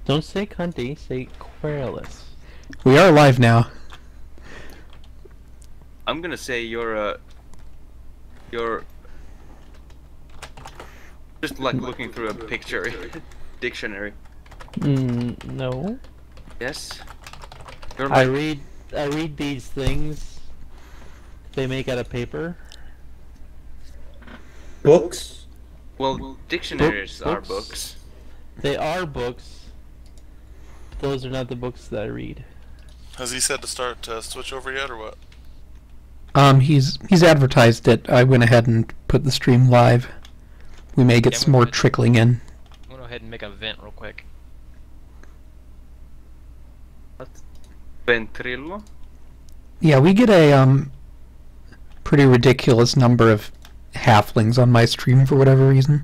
Don't say cunty, say querulous. We are live now. I'm gonna say you're just like looking through a picture dictionary. No. Yes. You're I like, read these things they make out of paper. Books? well, dictionaries are books. books. They are books. But those are not the books that I read. Has he said to start to switch over yet, or what? He's advertised it. I went ahead and put the stream live. We may get some more trickling in. I'm gonna go ahead and make a vent real quick. What? Ventrilo? Yeah, we get a pretty ridiculous number of halflings on my stream for whatever reason.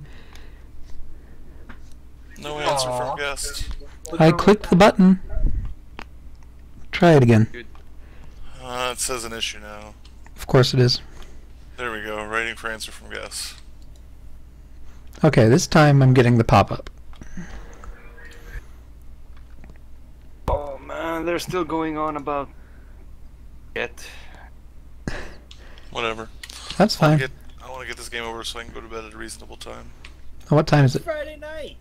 No answer from guest. I clicked the button. Try it again. It says an issue now. Of course it is. There we go. Waiting for answer from guest. Okay, this time I'm getting the pop-up. Oh man, they're still going on about it. Whatever. That's fine. I want to get this game over so I can go to bed at a reasonable time. Oh, what time is it? Friday night.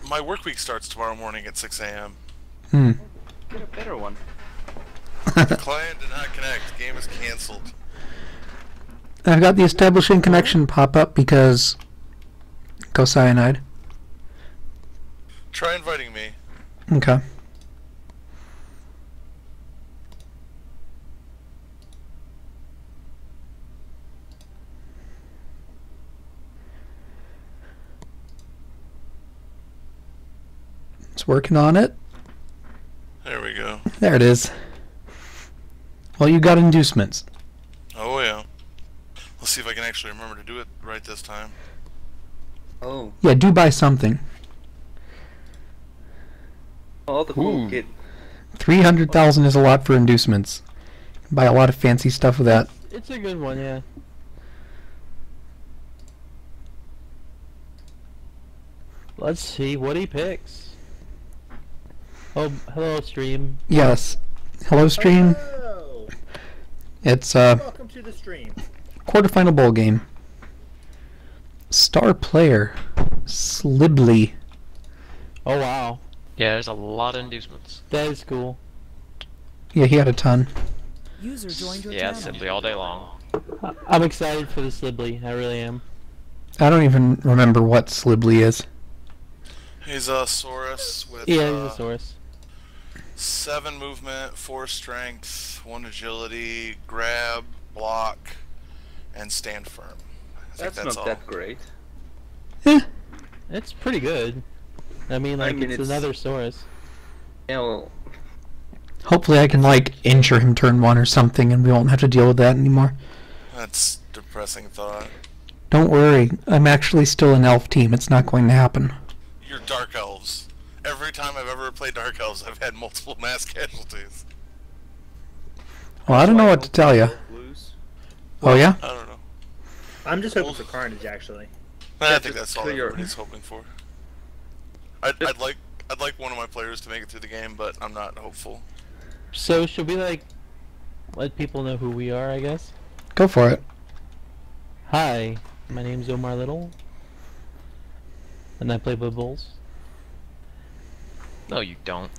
My work week starts tomorrow morning at 6 a.m. Get a better one. The client did not connect. Game is canceled. I've got the establishing connection pop-up because... Go cyanide. Try inviting me. Okay. It's working on it. There we go. There it is. Well, you got inducements. Oh yeah. Let's see if I can actually remember to do it right this time. Oh. Yeah, do buy something. All the cool kid. 300,000 is a lot for inducements. Buy a lot of fancy stuff with that. It's a good one, yeah. Let's see what he picks. Oh, hello, stream. Yes. Hello, stream. Hello. It's Welcome to the stream. quarterfinal bowl game. Star player Slibly. Oh wow, Yeah, there's a lot of inducements. that is cool. Yeah, he had a ton. User joined your Yeah, channel. simply all day long. I'm excited for the Slibley. I really am. I don't even remember what Slibly is. He's a Saurus with Yeah, he's a source. 7 movement, 4 strength, 1 agility, grab, block, and stand firm. I think That's not all. that great. It's pretty good. I mean, it's another source. Yeah, well, Hopefully I can, like, injure him turn 1 or something and we won't have to deal with that anymore. That's a depressing thought. Don't worry, I'm actually still an elf team. It's not going to happen. You're Dark Elves. Every time I've ever played Dark Elves, I've had multiple mass casualties. Well, I don't know what to tell you. lose. Oh, yeah? I don't know. I'm just hoping for carnage, actually. I Yeah, think just that's all clear. everybody's hoping for. I'd like one of my players to make it through the game, but I'm not hopeful. So should we like let people know who we are? I guess. Go for it. Hi, my name's Omar Little, and I play Blood Bowls. No, you don't.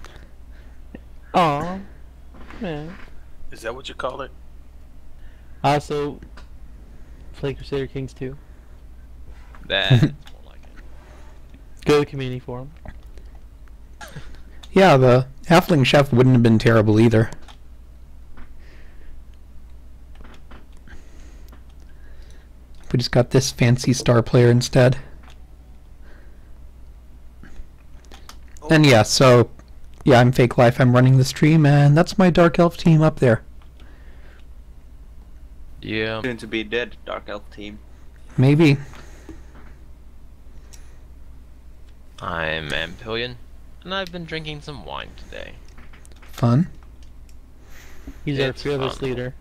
Aw, man. Is that what you call it? I also play Crusader Kings 2. That's more like it. Go to the community forum. Yeah, the halfling chef wouldn't have been terrible either. We just got this fancy star player instead. And yeah, so yeah, I'm FakeLife. I'm running the stream, and that's my Dark Elf team up there. Yeah. Soon to be dead, Dark Elf team. Maybe. I'm Ampillion, and I've been drinking some wine today. Fun. He's our It's fearless fun. leader.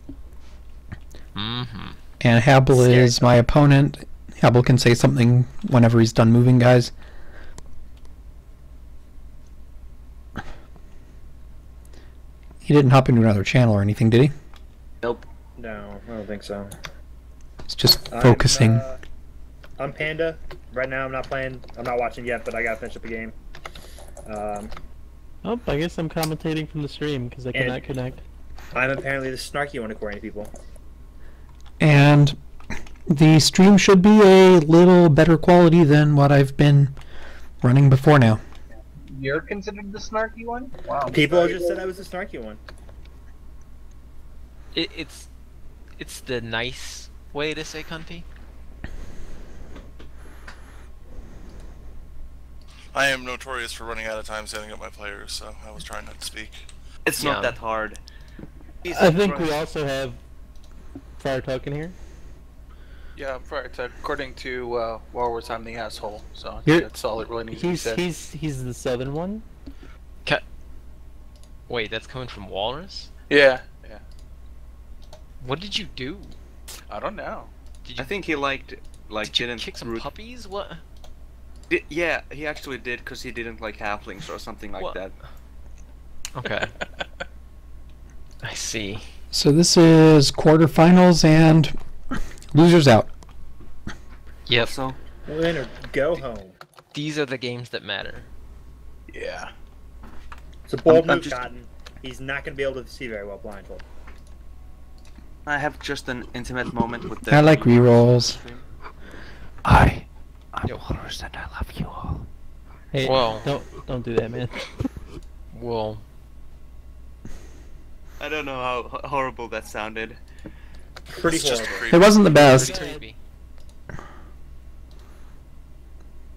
Mm-hmm. And Habel is my opponent. Habel can say something whenever he's done moving, guys. He didn't hop into another channel or anything, did he? Nope. No, I don't think so. It's just focusing. I'm Panda. Right now I'm not playing. I'm not watching yet, but I gotta finish up a game. Oh, I guess I'm commentating from the stream because I cannot connect. I'm apparently the snarky one according to people. And the stream should be a little better quality than what I've been running before now. You're considered the snarky one? Wow. People just said I was the snarky one. It's the nice way to say cunty. I am notorious for running out of time setting up my players, so I was trying not to speak. It's not that hard. I think we also have Fire Token here. Yeah, right. According to Warwar's, I'm the asshole, so I think that's all it really needs to be said. He's the southern one. Wait, that's coming from Walrus? Yeah. What did you do? I don't know. I think he Did you didn't kick some puppies? What? Yeah, he actually did because he didn't like halflings or something like that. Okay. I see. So this is quarterfinals and losers out. Yep. So Win or go home. These are the games that matter. Yeah. It's a bold I'm move, Cotton. He's not going to be able to see very well blindfold. I have just an intimate moment with the. I like rerolls. Yep. Walrus and I love you all. Hey, Well. don't do that, man. Well, I don't know how horrible that sounded. Pretty It's just horrible. creepy. It wasn't the pretty best. creepy.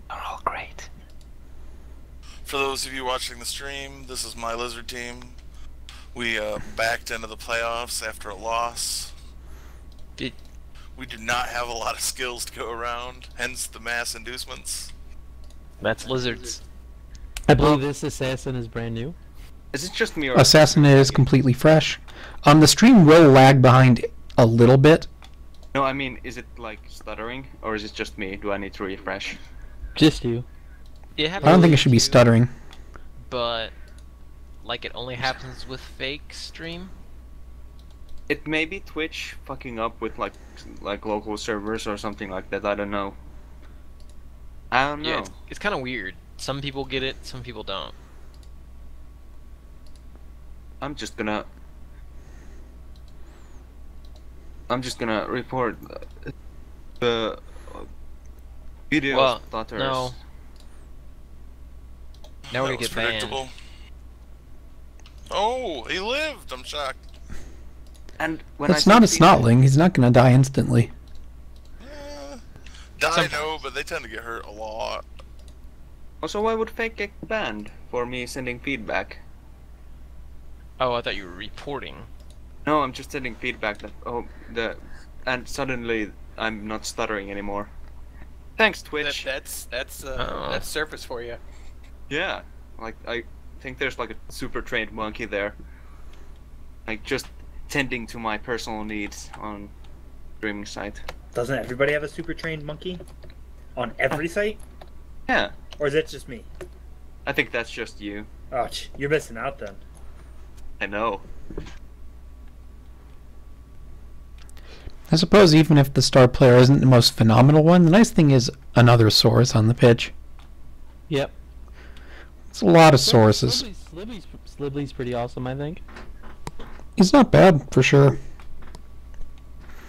They're all great. For those of you watching the stream, this is my lizard team. We backed into the playoffs after a loss. We do not have a lot of skills to go around, hence the mass inducements. That's lizards. I believe this assassin is brand new. Is it just me or? Assassin is completely fresh. The stream will lag behind a little bit. No, I mean, is it like stuttering or is it just me? Do I need to refresh? Just you. It I don't think it should be stuttering. But, like, it only happens with fake stream. It may be Twitch fucking up with like local servers or something like that. I don't know. I don't know. Yeah, it's kind of weird. Some people get it, some people don't. I'm just gonna report the video stutters. No. Now we're That gonna was get banned. predictable. Oh, he lived! I'm shocked. And when That's not a snotling. He's not going to die instantly. Die, no, but they tend to get hurt a lot. Also, why would Fake get banned for me sending feedback? Oh, I thought you were reporting. No, I'm just sending feedback that and suddenly I'm not stuttering anymore. Thanks, Twitch. That's Uh-oh. surface for you. Yeah, like I think there's like a super trained monkey there, like just tending to my personal needs on streaming site. Doesn't everybody have a super trained monkey? On every site? Yeah, Or is it just me? I think that's just you. Oh, you're missing out then. I know. I suppose even if the star player isn't the most phenomenal one, the nice thing is another source on the pitch. Yep. It's a lot of sources. Slibley's pretty awesome, I think. He's not bad, for sure.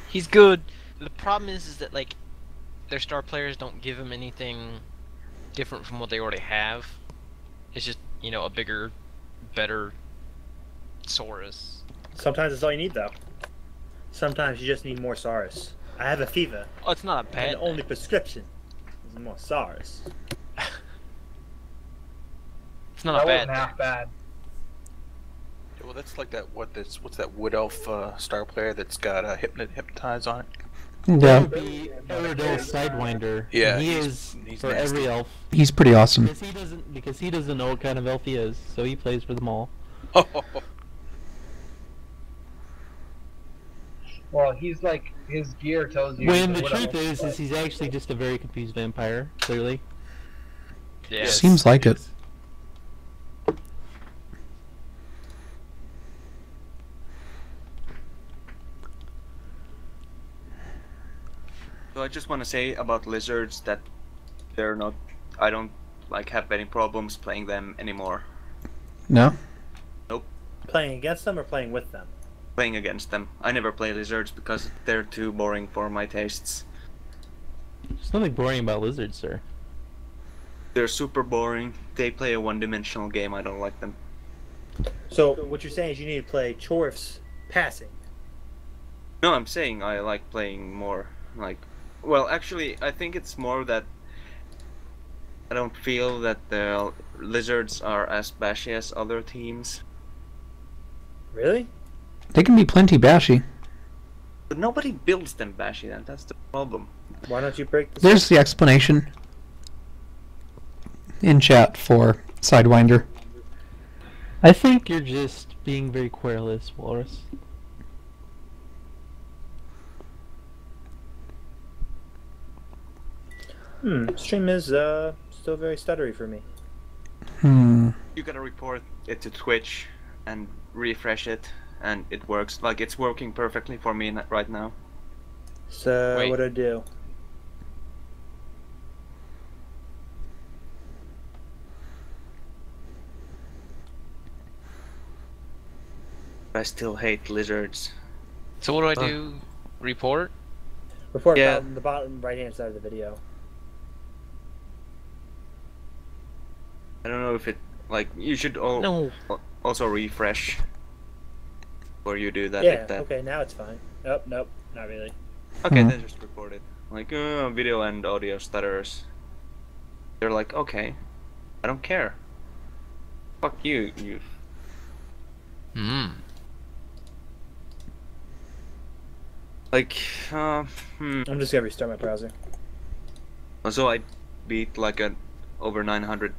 He's good. The problem is that, like, their star players don't give him anything different from what they already have. It's just, you know, a bigger, better Saurus. Sometimes that's all you need, though. Sometimes you just need more Saurus. I have a fever, Oh, it's not a bad and the only prescription is more Saurus. It's not a That bad wasn't half bad. Well, that's like that. What's that wood elf star player that's got hypnotize on it? That Yeah, would be Aerodale Sidewinder. Yeah, He he's is for nasty. every elf. he's pretty awesome. Because he doesn't know what kind of elf he is, so he plays for them all. Well, he's like, his gear tells you. When the what truth else- is he's actually just a very confused vampire, clearly. Yeah. Seems like it. just want to say about lizards that they're not. I don't like have any problems playing them anymore. No? Playing against them or playing with them? Playing against them. I never play lizards because they're too boring for my tastes. There's nothing boring about lizards, sir. They're super boring. They play a one-dimensional game. I don't like them. So what you're saying is you need to play Chorfs passing. No, I'm saying I like playing more. Like, well, actually, I think it's more that I don't feel that the lizards are as bashy as other teams. Really? They can be plenty bashy. But nobody builds them bashy. That's the problem. Why don't you break the There's the explanation in chat for Sidewinder. I think you're just being very querulous, Walrus. Stream is still very stuttery for me. You gotta report it to Twitch and refresh it, and it works. Like, it's working perfectly for me right now. So Wait. what do I do? I still hate lizards. So what do I do? Report? Report Yeah. on the bottom right-hand side of the video. I don't know if it, like, you should No. also refresh before you do that. Yeah, Like that. okay, now it's fine. Oh, nope, not really. Okay, then just report it. Like, video and audio stutters. They're like, okay, I don't care. Fuck you, you. Like, I'm just gonna restart my browser. So I beat like an over 900.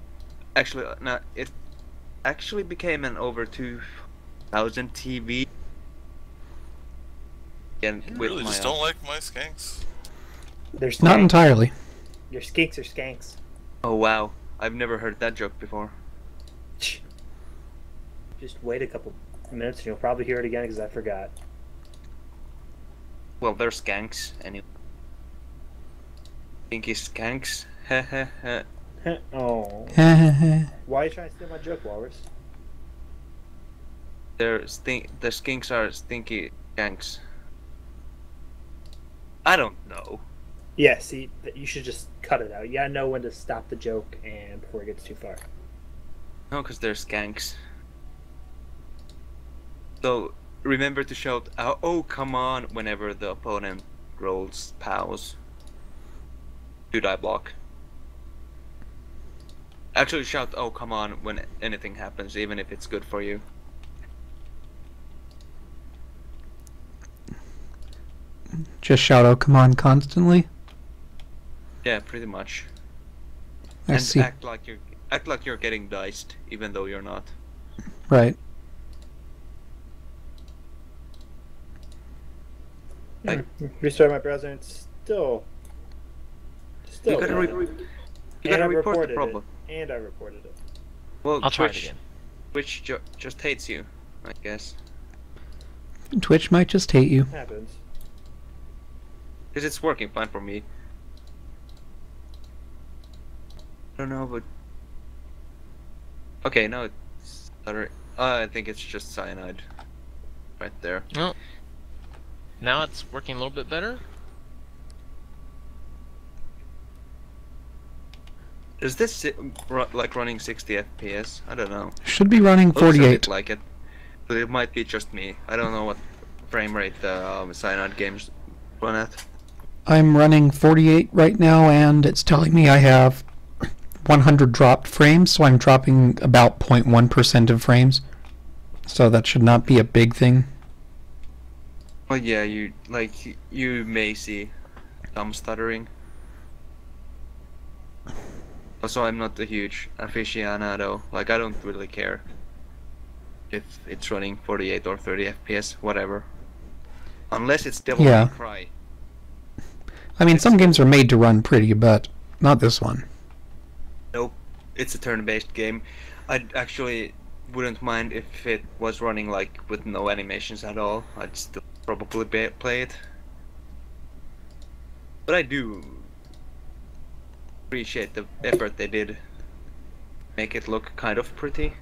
Actually, no, it actually became an over 2,000 TV. And You with really my just don't like my skanks? They're Not skanks. entirely. Your skinks are skanks. Oh wow, I've never heard that joke before. Just wait a couple minutes and you'll probably hear it again because I forgot. Well, they're skanks anyway. Stinky skanks. Heh heh heh. Oh. Why are you trying to steal my joke, Walrus? The skinks are stinky skanks. I don't know. Yeah, see, you should just cut it out. You gotta know when to stop the joke and before it gets too far. No, because they're skanks. So remember to shout, "Oh, come on," whenever the opponent rolls POWs. Do die block. Actually shout, "Oh, come on," when anything happens, even if it's good for you. Just shout out come on constantly. Yeah, pretty much. I And see. act like you're getting diced, even though you're not. Right. Restart my browser and it's still. You gotta, bad. you And gotta I report the reported problem. it. And I reported it. Well, I'll try it Twitch, again. Twitch just hates you, I guess. Twitch might just hate you. Happens. Because it's working fine for me. I don't know, but... Okay, now it's... I think it's just cyanide. Right there. Well, now it's working a little bit better. Is this like running 60 FPS? I don't know. Should be running Looks a bit 48. like it. But it might be just me. I don't know what frame rate the cyanide games run at. I'm running 48 right now, and it's telling me I have 100 dropped frames, so I'm dropping about 0.1% of frames. So that should not be a big thing. Well, yeah, you may see some stuttering. Also, I'm not a huge aficionado. Like, I don't really care if it's running 48 or 30 FPS, whatever. Unless it's Devil Yeah. May Cry. I mean, some games are made to run pretty, but not this one. Nope, it's a turn-based game. I actually wouldn't mind if it was running like with no animations at all. I'd still probably play it. But I do appreciate the effort they did. Make it look kind of pretty.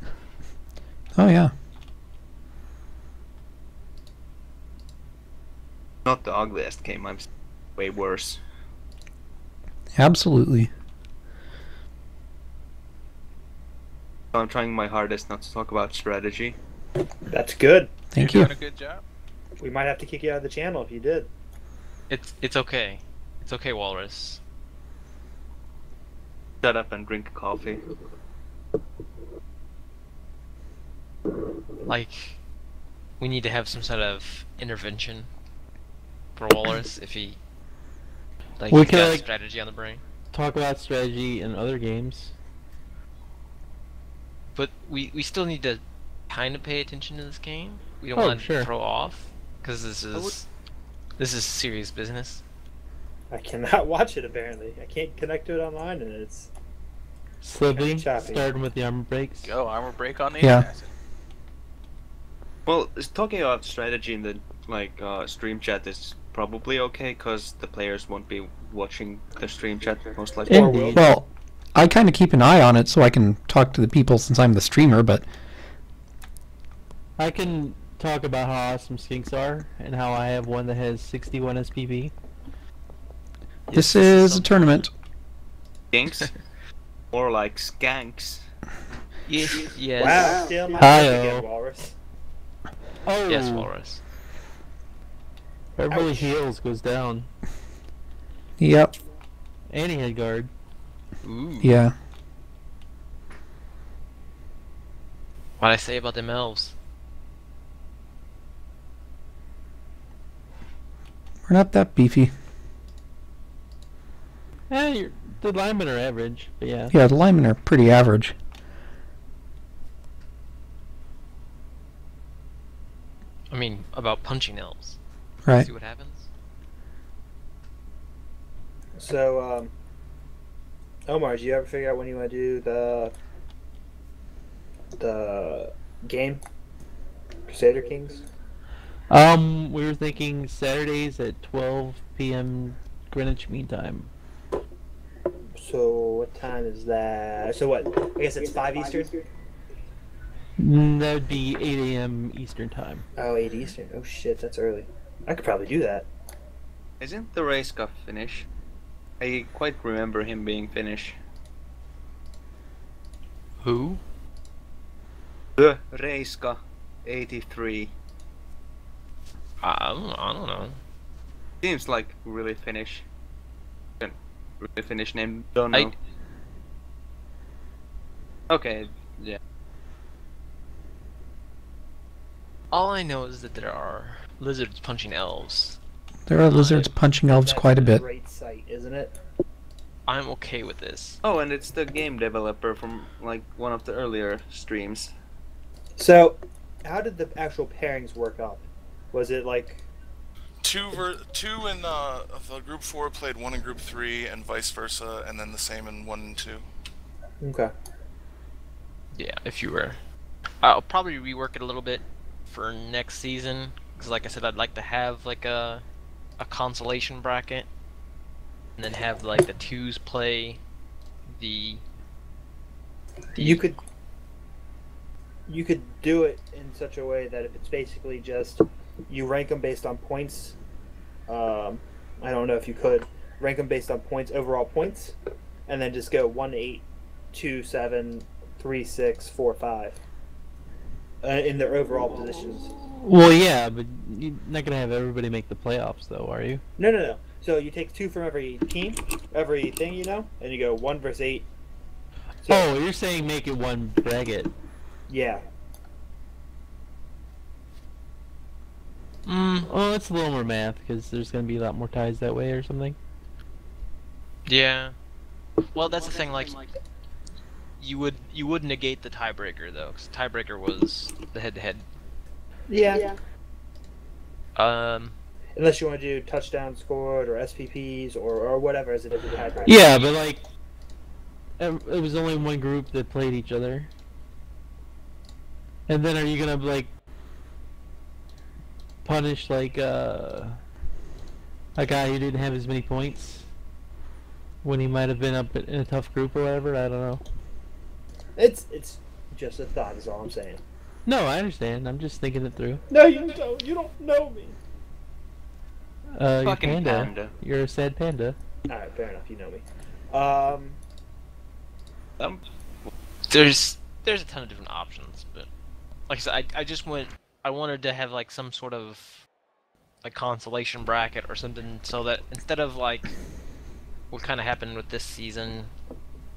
Oh yeah. Not the ugliest game, I'm way worse. Absolutely. I'm trying my hardest not to talk about strategy. That's good. Thank You're you. doing a good job. We might have to kick you out of the channel if you did. It's okay. It's okay, Walrus. Shut up and drink coffee. Like, we need to have some sort of intervention for Walrus if he We he's could, got like- strategy on the brain. Talk about strategy in other games. But we still need to kind of pay attention to this game. We don't Oh, want to sure. throw off because this is serious business. I cannot watch it apparently. I can't connect to it online, and it's Slibly, choppy. starting with the armor breaks. Go armor break on the Yeah. assassin. Well, talking about strategy in the stream chat is probably okay because the players won't be watching the stream chat most likely. Indeed. Well, I kind of keep an eye on it so I can talk to the people since I'm the streamer, but I can talk about how awesome skinks are and how I have one that has 61 SPP. this is a tournament. Skinks? More like skanks. Yes. wow. Still my Hi-yo. again, Walrus. Oh, Yes, Walrus. Beverly Ouch. Hills goes down. Yep. And he had guard. Ooh. Yeah. What'd I say about them elves? We're not that beefy. The linemen are average, but yeah. Yeah, the linemen are pretty average. I mean, about punching elves. Right. See what happens. So, Omar, did you ever figure out when you want to do the game? Crusader Kings? We were thinking Saturdays at 12 p.m. Greenwich Mean Time. So what time is that? So what? I guess it's 5 Eastern? That would be 8 a.m. Eastern Time. Oh, 8 Eastern. Oh shit, that's early. I could probably do that. Isn't the Rayska Finnish? I quite remember him being Finnish. Who? The Rayska 83. I don't know. Seems like really Finnish. Really Finnish name, don't know. Okay, yeah. All I know is that there are lizards punching elves. There are lizards punching elves That's quite a bit. Great site, isn't it? I'm okay with this. Oh, and it's the game developer from one of the earlier streams. So, how did the actual pairings work up? Was it like Two in the group 4 played one in group 3 and vice versa, and then the same in 1 and 2. okay? Yeah, if you were. I'll probably rework it a little bit for next season, because like I said, I'd like to have like a consolation bracket, and then have like the twos play the You could do it in such a way that if it's basically just you rank them based on points. I don't know if you could rank them based on points, overall points, and then just go 1, 8, 2, 7, 3, 6, 4, 5 in their overall positions. Well, yeah, but you're not gonna have everybody make the playoffs, though, are you? No. So you take 2 from every team, everything, and you go 1 versus 8. So, Oh, you're saying make it one bracket. yeah. Well, it's a little more math because there's gonna be a lot more ties that way, or something. Yeah. Well, that's the thing. Like, you would negate the tiebreaker though, because tiebreaker was the head-to-head. Yeah. Unless you want to do touchdown scored or SPPs or whatever as a different tiebreaker. Yeah, but like, it was only one group that played each other. And then are you gonna like punish like a guy who didn't have as many points? when he might have been up in a tough group or whatever. I don't know. It's just a thought. Is all I'm saying. No, I understand. I'm just thinking it through. No, you don't. You don't know me. You're Fucking panda. panda. You're a sad panda. All right, fair enough. You know me. There's a ton of different options, but like I said, I wanted to have like some sort of like consolation bracket or something, so that instead of like what kind of happened with this season,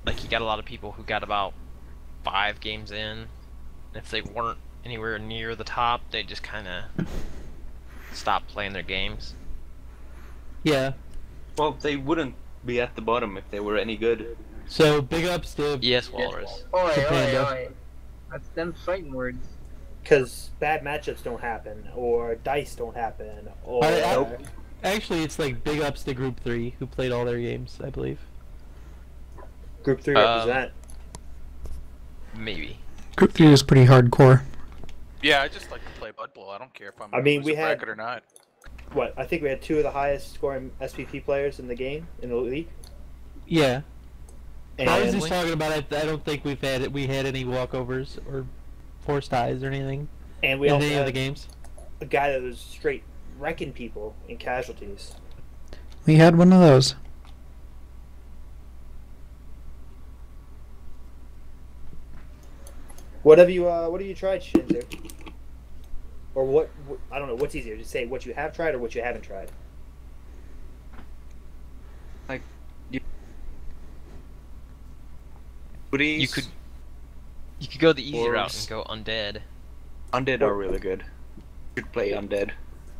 like you got a lot of people who got about 5 games in, and if they weren't anywhere near the top, they just kind of stopped playing their games. Yeah. Well, they wouldn't be at the bottom if they were any good. So big ups to Yes, Walrus. Oi, oi, Panda. oi. That's them fighting words. Because bad matchups don't happen, or dice don't happen, or Actually, it's like big ups to Group 3 who played all their games, I believe. Group 3 represent. Maybe. Group 3 is pretty hardcore. Yeah, I just like to play Bud Bowl. I don't care if I'm I mean, we losing had- bracket or not. What? I think we had 2 of the highest scoring SPP players in the game in the league. Yeah. And I was just talking about I don't think we had any walkovers or forced ties or anything and we in also any of the had games. a guy that was straight wrecking people in casualties. We had one of those. What have you tried, Shinzer? Or what? I don't know. What's easier to say? What you have tried or what you haven't tried? Goodies, You could go the easy route Dwarves. and go undead. Undead are really good. You should play Undead.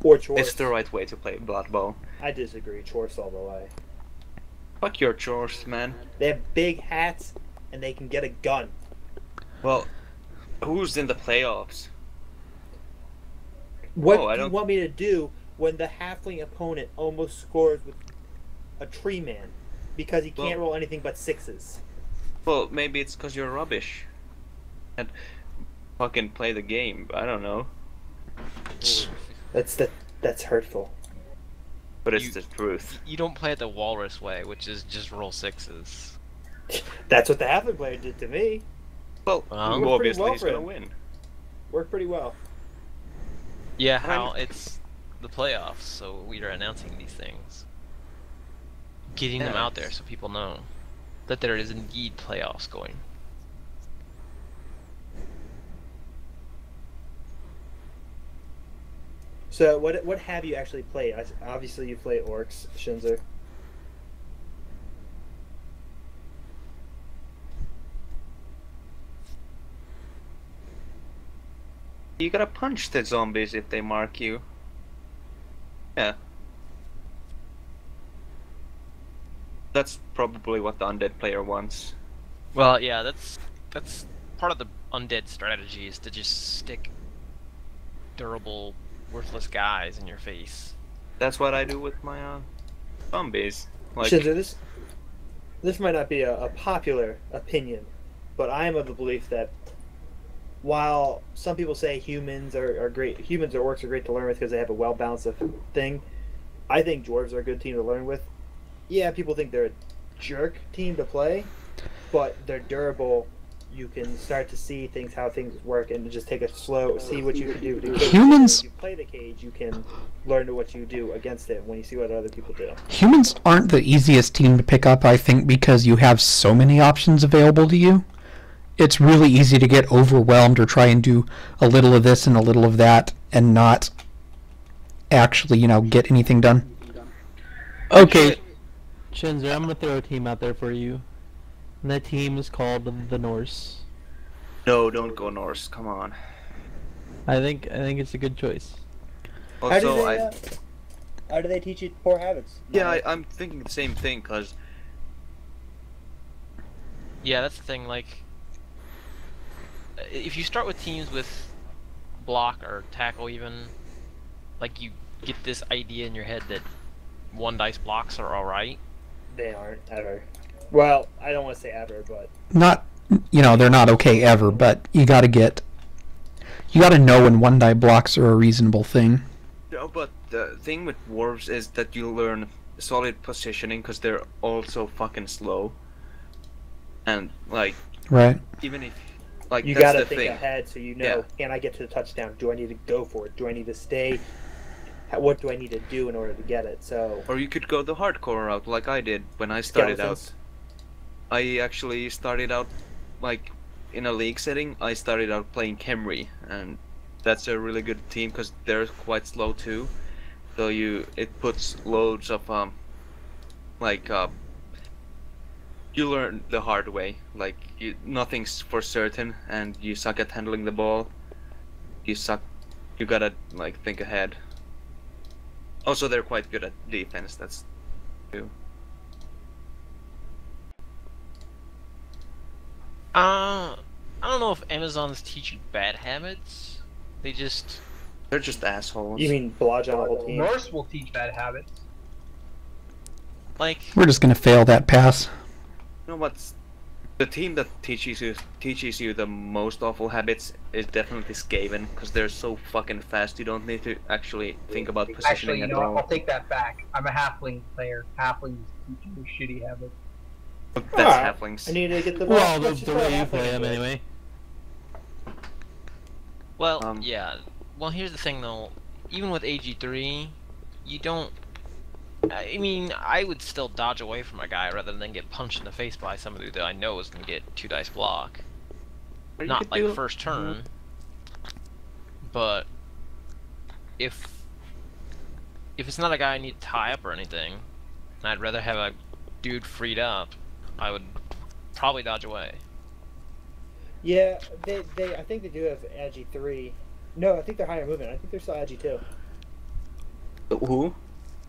Or chores? It's the right way to play Blood Bowl. I disagree. Chores all the way. Fuck your chores, man. They have big hats and they can get a gun. Well, who's in the playoffs? What Oh, I do you don't- want me to do when the halfling opponent almost scores with a tree man because he can't Well- roll anything but 6s? Well, maybe it's because you're rubbish. And fucking play the game. I don't know. That's hurtful. But it's You- the truth. You don't play it the Walrus way, which is just roll 6s. That's what the halfling player did to me. Well, Well, pretty obviously well he's for gonna him. win. Worked pretty well. Yeah, how it's the playoffs, so we are announcing these things. Getting them out there so people know that there is indeed playoffs going. So what have you actually played? Obviously you played Orcs, Shinzer. You gotta punch the zombies if they mark you. Yeah. That's probably what the undead player wants. Well, yeah, that's part of the undead strategy is to just stick durable, worthless guys in your face. That's what I do with my zombies. Like, Shinzer, this might not be a popular opinion, but I am of the belief that while some people say humans are great, humans or orcs are great to learn with because they have a well balanced thing, I think dwarves are a good team to learn with. Yeah, people think they're a jerk team to play, but they're durable. You can start to see how things work, and just take a slow, see what you can do. Humans- If you play the cage, you can learn to what you do against it when you see what other people do. Humans aren't the easiest team to pick up, I think, because you have so many options available to you. It's really easy to get overwhelmed or try and do a little of this and a little of that and not actually, get anything done. Okay. Shinzer, I'm gonna throw a team out there for you. And that team is called the Norse. no, don't go Norse. Come on. I think it's a good choice. Also, How do they teach you poor habits? I'm thinking the same thing, cause Yeah, that's the thing, like, if you start with teams with block or tackle even, like, you get this idea in your head that 1 dice blocks are alright. They aren't ever. Well, I don't want to say ever, but Not, they're not okay ever, but you gotta know when 1 die blocks are a reasonable thing. no, but the thing with dwarves is that you learn solid positioning because they're all so fucking slow. And like, Right. even if like You that's gotta the think thing. ahead so you know, Yeah. can I get to the touchdown? Do I need to go for it? Do I need to stay? What do I need to do in order to get it? So Or you could go the hardcore route like I did when I started skeletons. out. I actually started out like in a league setting. I started out playing Camry, and that's a really good team because they're quite slow too. So it puts loads of like you learn the hard way. Like nothing's for certain, and you suck at handling the ball. You gotta like think ahead. Also, they're quite good at defense. That's too. I don't know if Amazon's teaching bad habits. They're just assholes. You mean Blodge on the whole team? Norse will teach bad habits. like We're just gonna fail that pass. You know what's the team that teaches you the most awful habits is definitely Skaven because they're so fucking fast. You don't need to actually think about Actually, positioning you at know what? all. I'll take that back. I'm a halfling player. Halflings teach you shitty habits. That's Alright. halflings. I need to get the ball. Well, Let's the just way throw you halfling play them into it. anyway. well, yeah. Well, here's the thing though. Even with AG3, you don't. I mean, I would still dodge away from a guy rather than get punched in the face by somebody that I know is gonna get 2 dice block. Or you Not could like do- first turn, but if it's not a guy I need to tie up or anything, and I'd rather have a dude freed up, I would probably dodge away. Yeah, they I think they do have Agi 3. No, I think they're higher movement. I think they're still Agi 2. Who?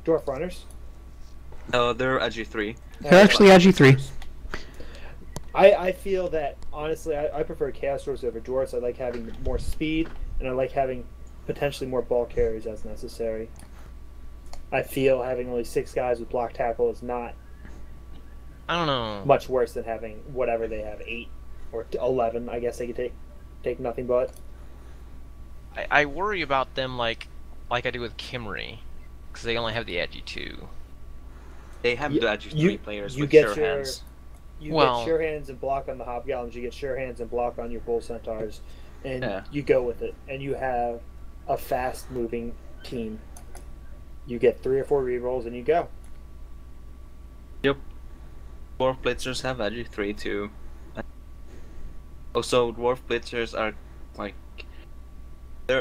Dwarf runners. They're Agi 3. They're actually AG3. I feel that honestly I prefer Chaos Dwarves over Dwarves. I like having more speed and I like having potentially more ball carries as necessary. I feel having only 6 guys with block tackle is not I don't know. much worse than having whatever they have 8 or 11. I guess they could take nothing but. I worry about them like I do with Kimry, because they only have the Agi 2. They have the Agi 3 you- players you with get sure your- hands. You Well- get sure hands and block on the hobgoblins. You get sure hands and block on your bull centaurs, and Yeah. you go with it. And you have a fast moving team. You get 3 or 4 rerolls and you go. Yep. Dwarf Blitzers have Agi 3 too. Also, Dwarf Blitzers are like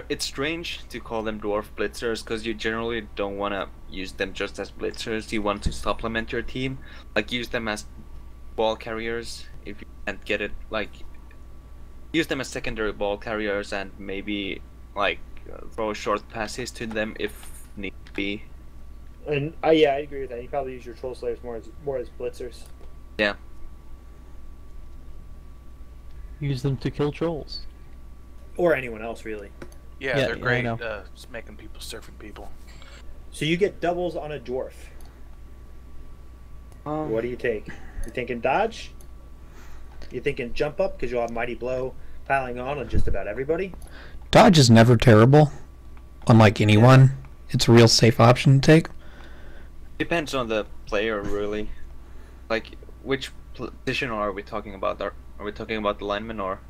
it's strange to call them Dwarf Blitzers because you generally don't want to use them just as Blitzers. You want to supplement your team, like use them as ball carriers if you can't get it. Like use them as secondary ball carriers and maybe like throw short passes to them if need be. And yeah, I agree with that. You probably use your troll slayers more as blitzers. Yeah. Use them to kill trolls. Or anyone else, really. Yeah, Yeah, they're I great. know. Just making people, surfing people. So you get doubles on a dwarf. What do you take? You thinking dodge? You thinking jump up because you'll have mighty blow piling on just about everybody? Dodge is never terrible. Unlike anyone, it's a real safe option to take. Depends on the player, really. Like, which position are we talking about? Are we talking about the lineman or?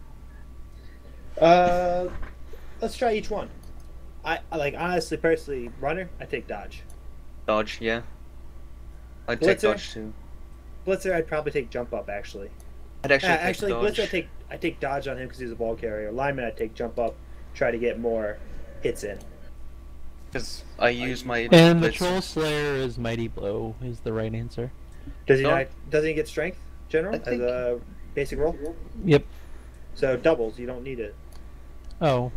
Let's try each one. I like honestly, personally, runner. I take dodge. Dodge, yeah. I'd take Blitzer? dodge too. Blitzer, I'd probably take jump up actually. I'd actually take Actually, dodge. Blitzer, I take dodge on him because he's a ball carrier. Lineman, I take jump up, try to get more hits in. Because I use my And the blitz- Troll Slayer is Mighty Blow is the right answer. Does he No. not? Doesn't he get strength general I as think- a basic roll? Yep. So doubles, you don't need it. Oh.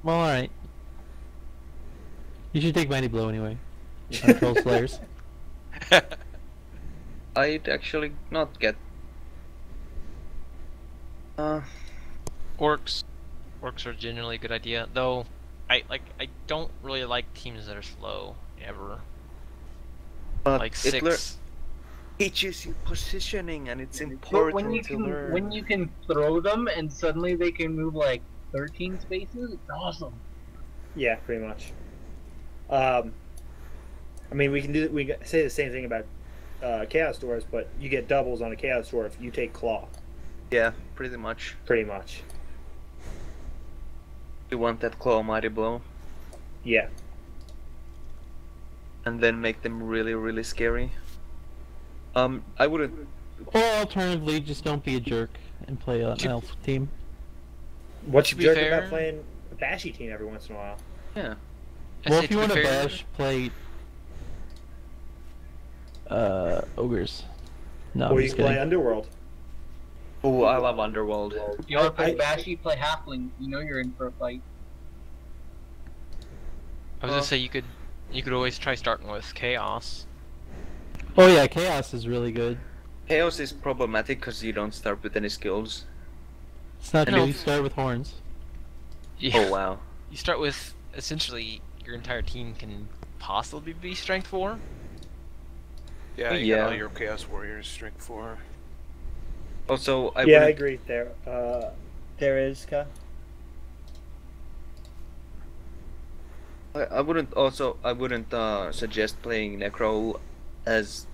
Well, alright. You should take Mighty Blow anyway. On Troll Slayers. I'd actually not get. Orcs are generally a good idea, though. I don't really like teams that are slow ever. But Like it lear- 6. teaches you positioning, and it's But important when you to can learn. when you can throw them and suddenly they can move like 13 spaces, it's awesome. Yeah, pretty much. I mean, we can say the same thing about Chaos Doors, but you get doubles on a Chaos Door if you take Claw. Yeah, pretty much. Pretty much. You want that Claw Mighty Blow. Yeah. And then make them really, really scary. I wouldn't... Or alternatively, just don't be a jerk and play an elf team. What's your jerk fair, about playing a bashy team every once in a while? Yeah. Well, if you want to bash, play ogres. No, Or I'm you just can play kidding. Underworld. Oh, I love Underworld. You want to play Bashy, play Halfling. You know you're in for a fight. I was gonna say you could always try starting with Chaos. Oh yeah, Chaos is really good. Chaos is problematic because you don't start with any skills. It's not No. true, you start with horns. Yeah. Oh wow. You start with essentially your entire team can possibly be strength 4. Yeah, you Yeah. got all your Chaos Warriors strength 4. Also, I Yeah, I wouldn't... agree there. There is, Ka? I wouldn't suggest playing Necro as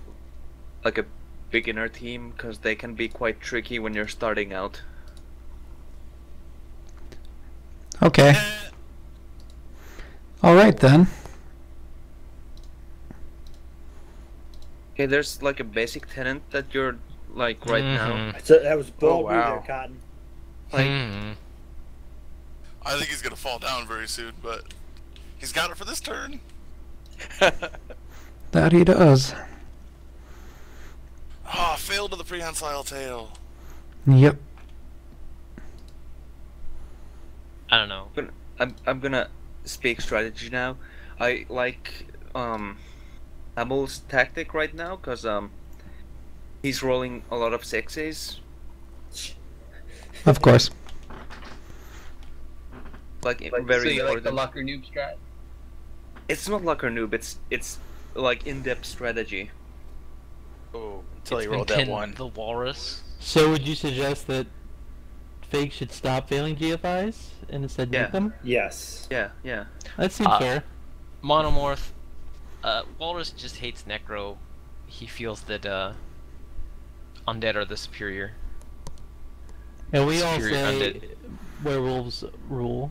like a beginner team because they can be quite tricky when you're starting out. Okay. Alright then. Okay, there's like a basic tenant that you're like right now. So that was bold Oh, wow. there, Cotton. Like, I think he's gonna fall down very soon, but he's got it for this turn. That he does. Ah, failed to the prehensile tail. Yep. I don't know. I'm gonna speak strategy now. I like Hamill's tactic right now because he's rolling a lot of 6s. Of course. Like So very you like the important. luck or noob strat? It's not luck or noob. It's like in-depth strategy. Oh, until It's he been rolled that pinned one. the walrus. So would you suggest that Fake should stop failing GFIs and instead Yeah. make them? Yes. Yeah, yeah. That seems fair. Monomorph. Walrus just hates Necro. He feels that undead are the superior. And we all Superior say undead. werewolves rule.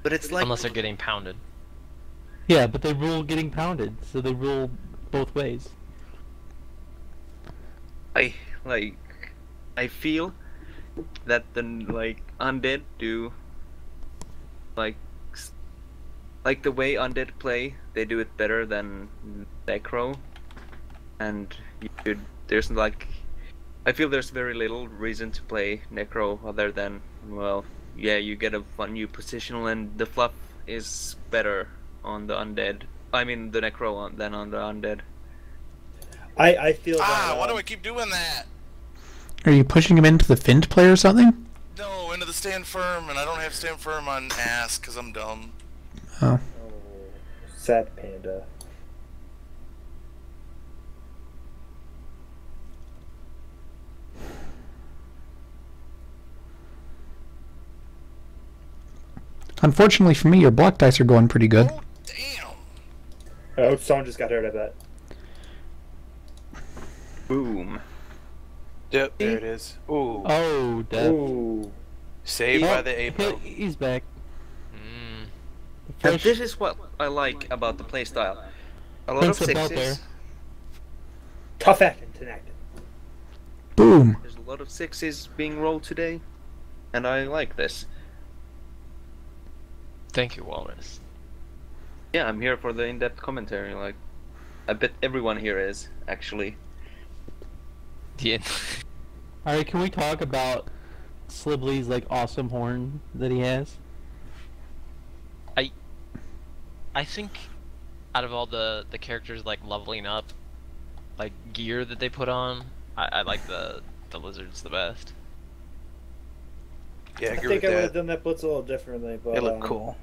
But it's like Unless they're getting pounded. Yeah, but they rule getting pounded, so they rule both ways. I feel that the like undead do like the way undead play, they do it better than Necro, and there's like I feel there's very little reason to play Necro other than, well, yeah, you get a fun new positional and the fluff is better on the undead. I mean the Necro than on the undead. I feel that. Why do I keep doing that? Are you pushing him into the Fint play or something? No, into the stand firm, and I don't have stand firm on ass because I'm dumb. Oh. Oh, sad panda. Unfortunately for me, your block dice are going pretty good. Oh, damn. Oh, someone just got hurt, I bet. Boom. Yep, there it is. Ooh. Oh, death. Ooh. Saved by the Okay, Apo. he's back. Mm. And this is what I like about the playstyle. A lot of Prince of 6s. there. Tough acting, acting. Boom. There's a lot of 6s being rolled today, and I like this. Thank you, Walrus. Yeah, I'm here for the in-depth commentary. Like, I bet everyone here is actually. Yeah. Alright, can we talk about Slibley's like awesome horn that he has? I think out of all the characters like leveling up, like gear that they put on, I like the lizards the best. Yeah, I I agree think with I would have that. done that blitz a little differently, but They look cool.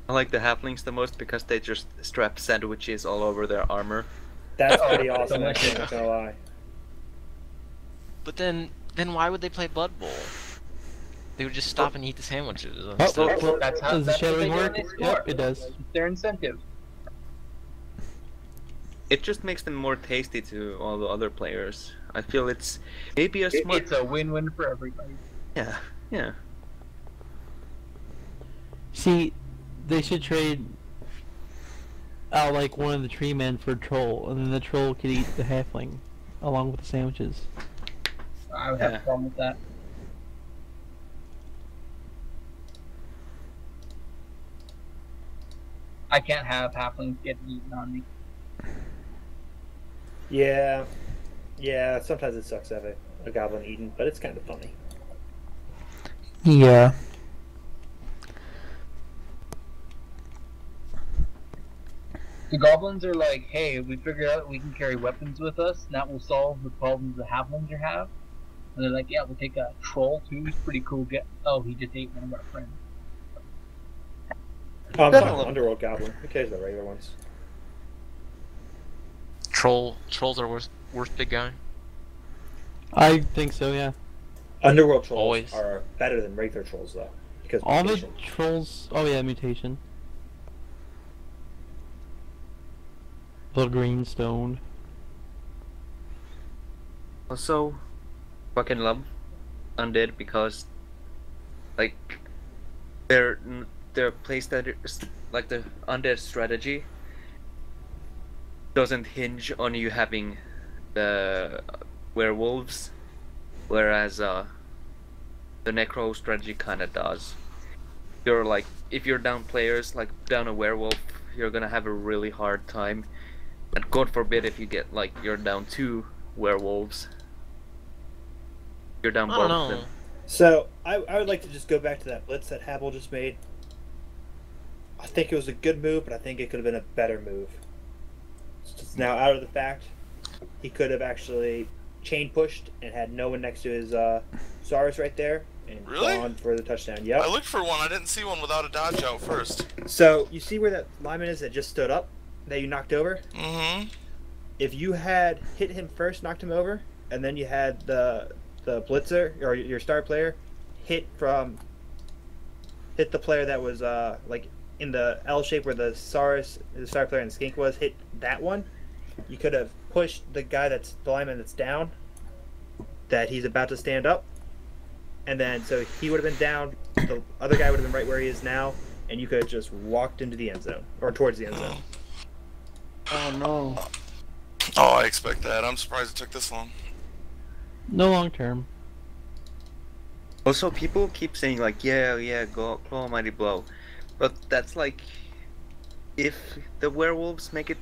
I like the halflings the most because they just strap sandwiches all over their armor. that's pretty awesome. Actually, not gonna lie. But then why would they play Blood Bowl? They would just stop and eat the sandwiches. Oh, instead. well, That's how does the that's what they shadowing do in work? this Yep, store. it does. It's their incentive. it just makes them more tasty to all the other players. I feel it's maybe a smart. It's a win-win for everybody. Yeah, yeah. See, they should trade out like one of the tree men for a troll, and then the troll could eat the halfling along with the sandwiches. I would have a problem with that. I can't have halflings get eaten on me. Yeah. Yeah, sometimes it sucks to have a goblin eaten, but it's kind of funny. Yeah. The goblins are like, hey, we figured out we can carry weapons with us, and that will solve the problems the halflings have. And they're like, yeah, we'll take a troll too. He's pretty cool. Oh, he just ate one of our friends. I'm talking Underworld Goblin. Who cares about regular ones? Trolls are worst big guy. I think so, yeah. Underworld trolls Always. are better than regular trolls, though. Because All mutation. the trolls... Oh yeah, mutation. The greenstone. Also, fucking love undead because, like, their place that is like the undead strategy doesn't hinge on you having the werewolves, whereas the necro strategy kind of does. You're like, if you're down players, like down a werewolf, you're gonna have a really hard time. And God forbid if you get like you're down 2 werewolves. You're down I both don't of know. them. So, I would like to just go back to that blitz that Habel just made. I think it was a good move, but I think it could have been a better move. It's now out of the fact, he could have actually chain pushed and had no one next to his Saurus right there and Really? gone for the touchdown. Yep. I looked for one. I didn't see one without a dodge out first. So, you see where that lineman is that just stood up, that you knocked over? Mm-hmm. If you had hit him first, knocked him over, and then you had the blitzer, or your star player, hit the player that was like in the L shape where the Saurus, the star player and the skink was, hit that one, you could have pushed the guy the lineman that's down, that he's about to stand up, and then so he would have been down, the other guy would have been right where he is now, and you could have just walked into the end zone, or towards the end zone. Oh no. Oh, I expect that. I'm surprised it took this long. No long term. Also, people keep saying like, yeah, go almighty blow, but that's like, if the werewolves make it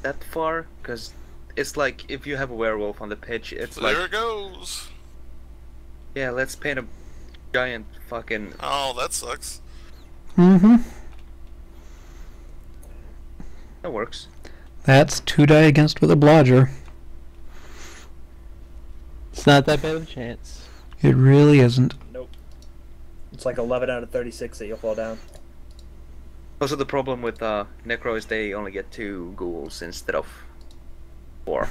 that far, because it's like if you have a werewolf on the pitch, it's So like, there it goes. yeah, let's paint a giant fucking. Oh, that sucks. Mm-hmm. That works. That's 2 die against with a blodger. It's not that bad of a chance. It really isn't. Nope. It's like 11 out of 36 that you'll fall down. Also, the problem with Necro is they only get 2 ghouls instead of 4.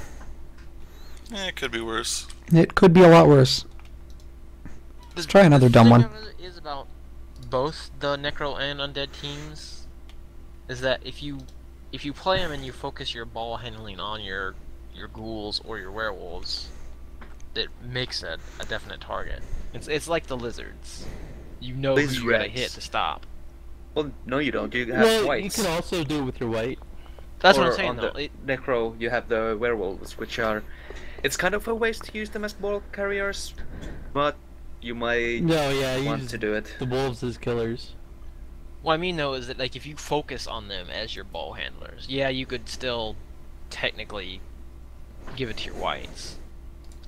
It could be worse. It could be a lot worse. Let's try another The dumb thing one. of it is about both the necro and undead teams is that if you play them and you focus your ball handling on your ghouls or your werewolves, it makes a definite target. It's like the lizards. You know who you gotta hit to stop. Well, no, you don't. You have Well, whites. you can also do it with your white. That's what Or I'm saying on though. the Necro, you have the werewolves, which are. It's kind of a waste to use them as ball carriers, but you might No, yeah, you want use to do it. the wolves as killers. What I mean though is that like if you focus on them as your ball handlers, yeah, you could still technically give it to your whites.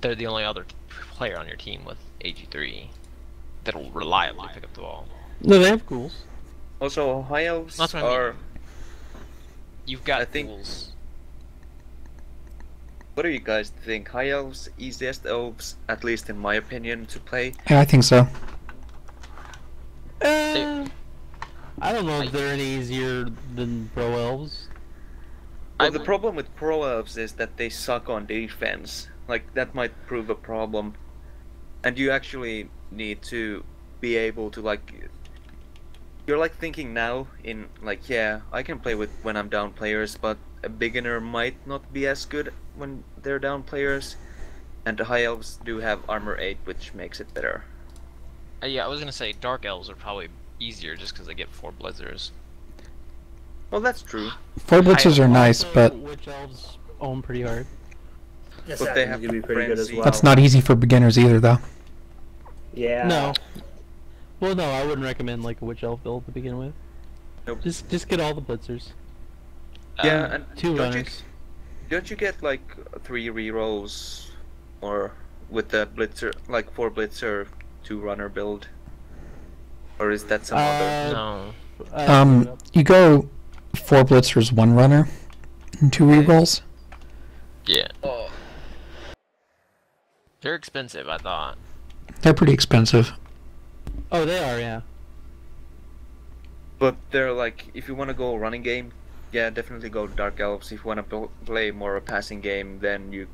They're the only other player on your team with AG3 that'll reliably pick up the ball. No, they have ghouls. Also, high elves That's what I mean. are. You've got I think- ghouls. What do you guys think? High elves, easiest elves, at least in my opinion, to play. Yeah, I think so. I don't know if they're any easier than pro elves. Well, the problem with pro elves is that they suck on defense. Like, that might prove a problem. And you actually need to be able to, like... You're, like, thinking now in, like, yeah, I can play with when I'm down players, but a beginner might not be as good when they're down players, and the High Elves do have armor 8, which makes it better. Yeah, I was gonna say Dark Elves are probably easier just because they get 4 blizzards. Well, that's true. 4 blitzers are nice, Also, but Witch Elves own pretty hard. Yes, But that they one's have gonna be pretty good as frenzy. well. that's not easy for beginners either, though. Yeah. No. Well, no, I wouldn't recommend like a Witch Elf build to begin with. Nope. Just get all the blitzers. Yeah, and 2 don't you, runners. don't you get like 3 rerolls, or with the blitzer, like 4 blitzer, 2 runner build? Or is that some other? No. You go 4 blitzers, 1 runner, and 2 rerolls. Yeah. They're expensive, I thought. They're pretty expensive. Oh, they are, yeah. But they're like, if you want to go running game, yeah, definitely go Dark Elves. If you want to play more a passing game, then you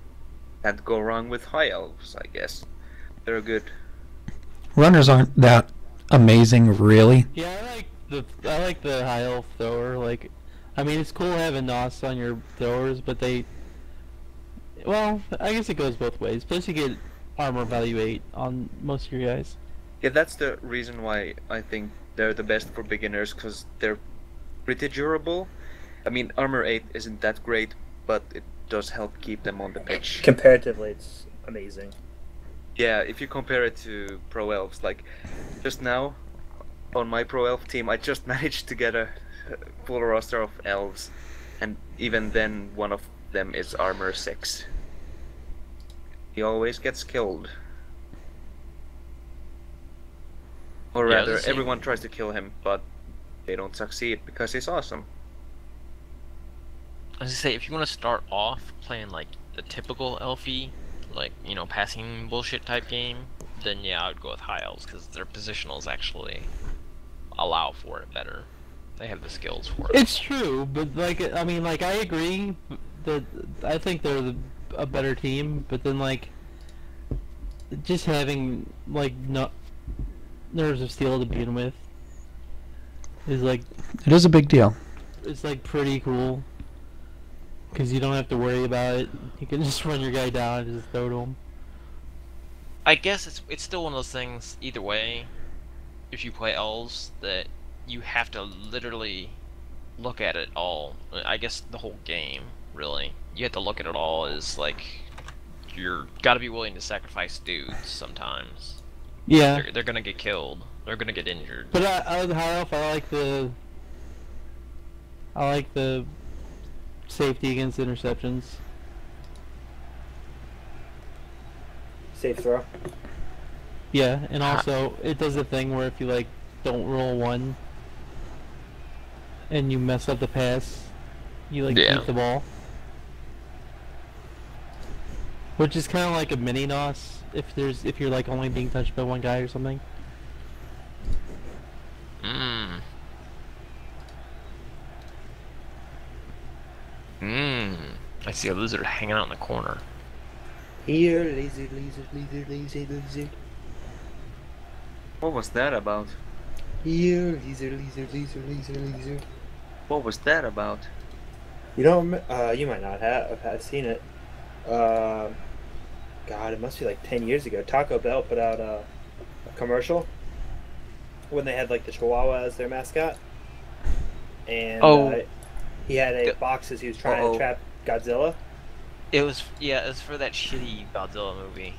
can't go wrong with High Elves, I guess. They're good. Runners aren't that amazing, really. Yeah, I like the High Elf thrower. Like, I mean, it's cool having NOS on your throwers, but they. Well, I guess it goes both ways. Plus, you get armor value 8 on most of your guys. Yeah, that's the reason why I think they're the best for beginners, because they're pretty durable. I mean, armor 8 isn't that great, but it does help keep them on the pitch. Comparatively, it's amazing. Yeah, if you compare it to Pro Elves, like, just now, on my Pro Elf team, I just managed to get a full roster of Elves, and even then, one of them is armor 6. He always gets killed. Or Yeah, rather, the same. everyone tries to kill him, but they don't succeed because he's awesome. I was gonna say, if you want to start off playing like the typical Elfie, like, you know, passing bullshit type game, then yeah, I would go with High Elves because their positionals actually allow for it better. They have the skills for it. It's true, but like, I mean, like, I agree that I think they're a better team, but then like, just having like Nerves of Steel to begin with is like, It is a big deal. it's like pretty cool. Because you don't have to worry about it. You can just run your guy down and just throw to him. I guess it's still one of those things, either way, if you play Elves, that you have to literally look at it all. I guess the whole game, really. You have to look at it all as, like, you're gotta be willing to sacrifice dudes sometimes. Yeah. They're gonna get killed. They're gonna get injured. But I like the High Elf. I like the safety against interceptions. Safe throw. Yeah, and also it does a thing where if you like don't roll 1 and you mess up the pass, you like Yeah. keep the ball. Which is kind of like a mini NOS if you're like only being touched by one guy or something. I see a lizard hanging out in the corner. Here, lizard, lizard, lizard, lizard, lizard. What was that about? Here, lizard, lizard, lizard, lizard, lizard. What was that about? You don't. You might not have seen it. God, it must be like 10 years ago. Taco Bell put out a commercial when they had like the Chihuahua as their mascot, and he had a box as he was trying to trap Godzilla. It was for that shitty Godzilla movie.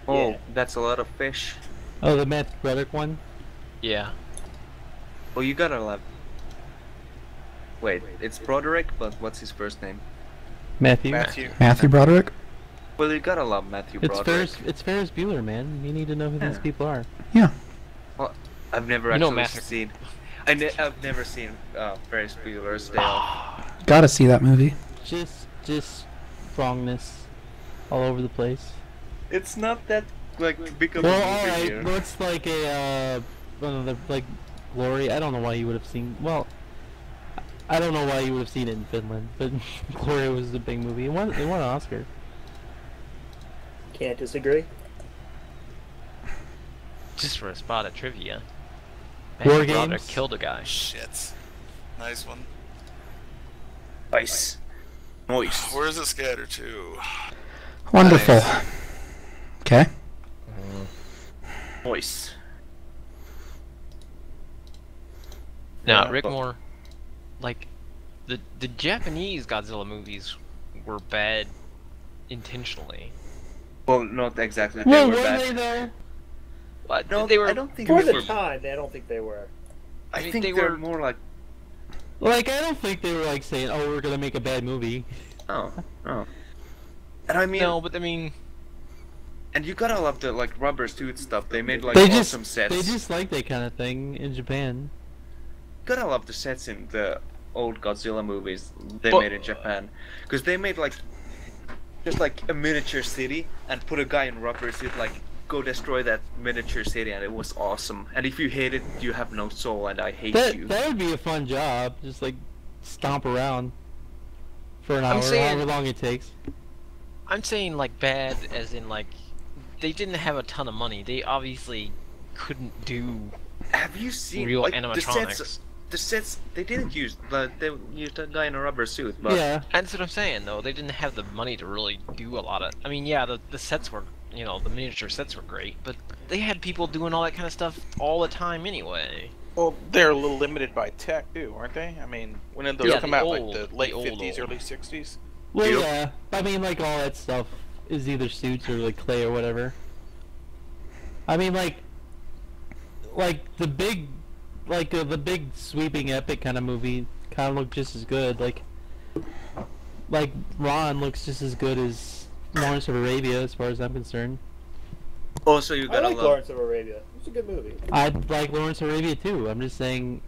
Oh, Yeah. that's a lot of fish. Oh, the Matt Broderick one? Yeah. Oh, you gotta love. Wait, it's Broderick, but what's his first name? Matthew. Matthew Broderick? Well, you gotta love Matthew Broderick. It's Ferris Bueller, man. You need to know who these Yeah. people are. Yeah. Well, I've never You know actually Matthew- seen. I've never seen Ferris Bueller's Day Off. Gotta see that movie. Just wrongness all over the place. It's not that like big of a Well, movie alright, here. looks like a one of the like Glory. I don't know why you would have seen. Well, I don't know why you would have seen it in Finland, but Glory was a big movie. It won an Oscar. Can't disagree. Just for a spot of trivia. War Matthew Broderick Games? killed a guy. Shit. Nice one. Nice. Nice. Where does it scatter to? Wonderful. Okay. Nice. Now, Yeah, Rick but- Moore, like, the Japanese Godzilla movies were bad intentionally. Well, not exactly. They Well, were were bad. they though? But No, they were. I don't think For they the were. time, I don't think they were. I mean, think they they're were- more like. Like, I don't think they were like saying, "Oh, we're gonna make a bad movie." Oh. And I mean, No, but I mean, and you gotta love the like rubber suit stuff. They made like They just awesome sets. they just like that kind of thing in Japan. Gotta love the sets in the old Godzilla movies they But- made in Japan, because they made like just like a miniature city and put a guy in rubber suit like go destroy that miniature city, and it was awesome. And if you hate it, you have no soul, and I hate you. That would be a fun job. Just like stomp around for an I'm hour, saying- however long it takes. I'm saying like bad as in like they didn't have a ton of money. They obviously couldn't do Have you seen real like, animatronics. The sets they didn't use. They used a guy in a rubber suit, but Yeah, That's what I'm saying though. They didn't have the money to really do a lot of. I mean, yeah, the sets were, you know, the miniature sets were great, but they had people doing all that kind of stuff all the time anyway. Well, they're a little limited by tech too, aren't they? I mean, when did those Yeah, come the out? old- Like the late the old, 50s, old. early 60s? well, Yep. yeah. I mean, like all that stuff is either suits or like clay or whatever. I mean, like the big, the big sweeping epic kind of movie kind of looked just as good. Like Ron looks just as good as Lawrence of Arabia, as far as I'm concerned. also you I gotta like love. Lawrence of Arabia. It's a good movie. I like Lawrence of Arabia too. I'm just saying,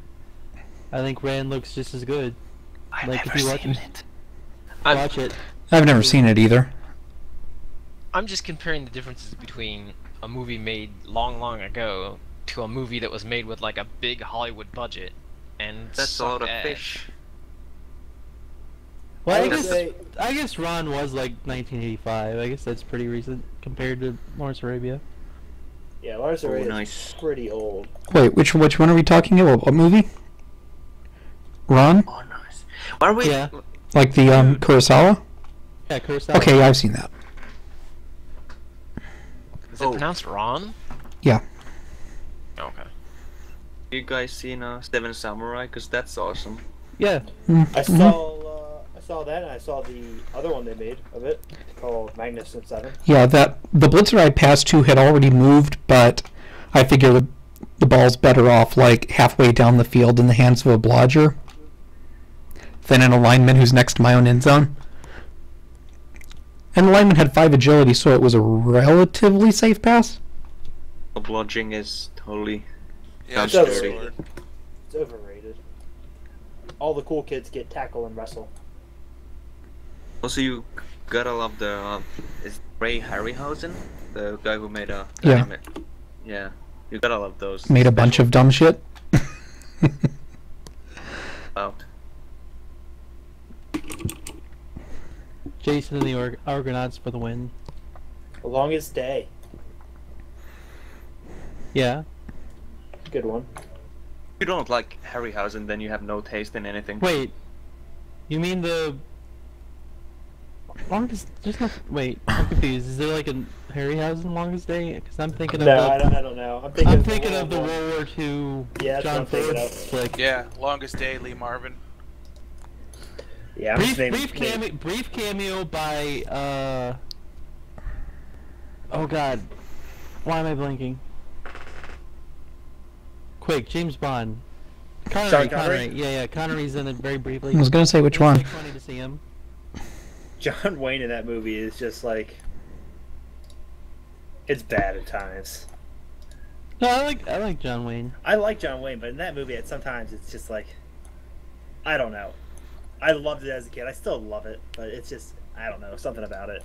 I think Rand looks just as good. Like if you watch it, watch it. I've never seen it either. I'm just comparing the differences between a movie made long ago to a movie that was made with like a big Hollywood budget and That's a lot sucked of ass. fish. Well, I I would guess say- I guess Ron was like 1985. I guess that's pretty recent compared to Lawrence of Arabia. Yeah, Lawrence of Oh, Arabia nice. is pretty old. Wait, which one are we talking about? What movie? Ron? Oh, nice. Are we? Yeah. Like the Kurosawa? Yeah, Kurosawa. Okay, yeah, I've seen that. Is it Oh. pronounced Ron? Yeah. Okay. You guys seen Seven Samurai? Cause that's awesome. Yeah. I saw that, and I saw the other one they made of it called Magnificent Seven. Yeah, the blitzer I passed to had already moved, but I figure the ball's better off like halfway down the field in the hands of a blodger than an alignment who's next to my own end zone. And the lineman had 5 agility, so it was a relatively safe pass. Bludging is totally. Yeah, Sounds sure. overrated. It's overrated. All the cool kids get tackle and wrestle. Also, you gotta love the is Ray Harryhausen, the guy who made Yeah. Yeah, you gotta love those. Made a bunch of dumb shit. Wow. Jason and the Argonauts for the win. The Longest Day. Yeah. Good one. If you don't like Harryhausen, then you have no taste in anything. Wait. You mean the longest? There's no. Wait, I'm confused. Is there like a Harryhausen longest day? Because I'm thinking of No, the. I don't know. I'm I'm of the thinking of the one. World War II Yeah, that's what John I'm thinking Ford of. flick. Yeah, Longest Day, Lee Marvin. Yeah, I'm just naming. Brief cameo by oh god, why am I blanking? Quick, James Bond. Sean Connery? Yeah, Connery's in it very briefly. I was gonna say which It's one. like funny to see him. John Wayne in that movie is just like. It's bad at times. No, I like John Wayne. I like John Wayne, but in that movie, at sometimes it's just like. I don't know. I loved it as a kid. I still love it, but it's just. I don't know. Something about it.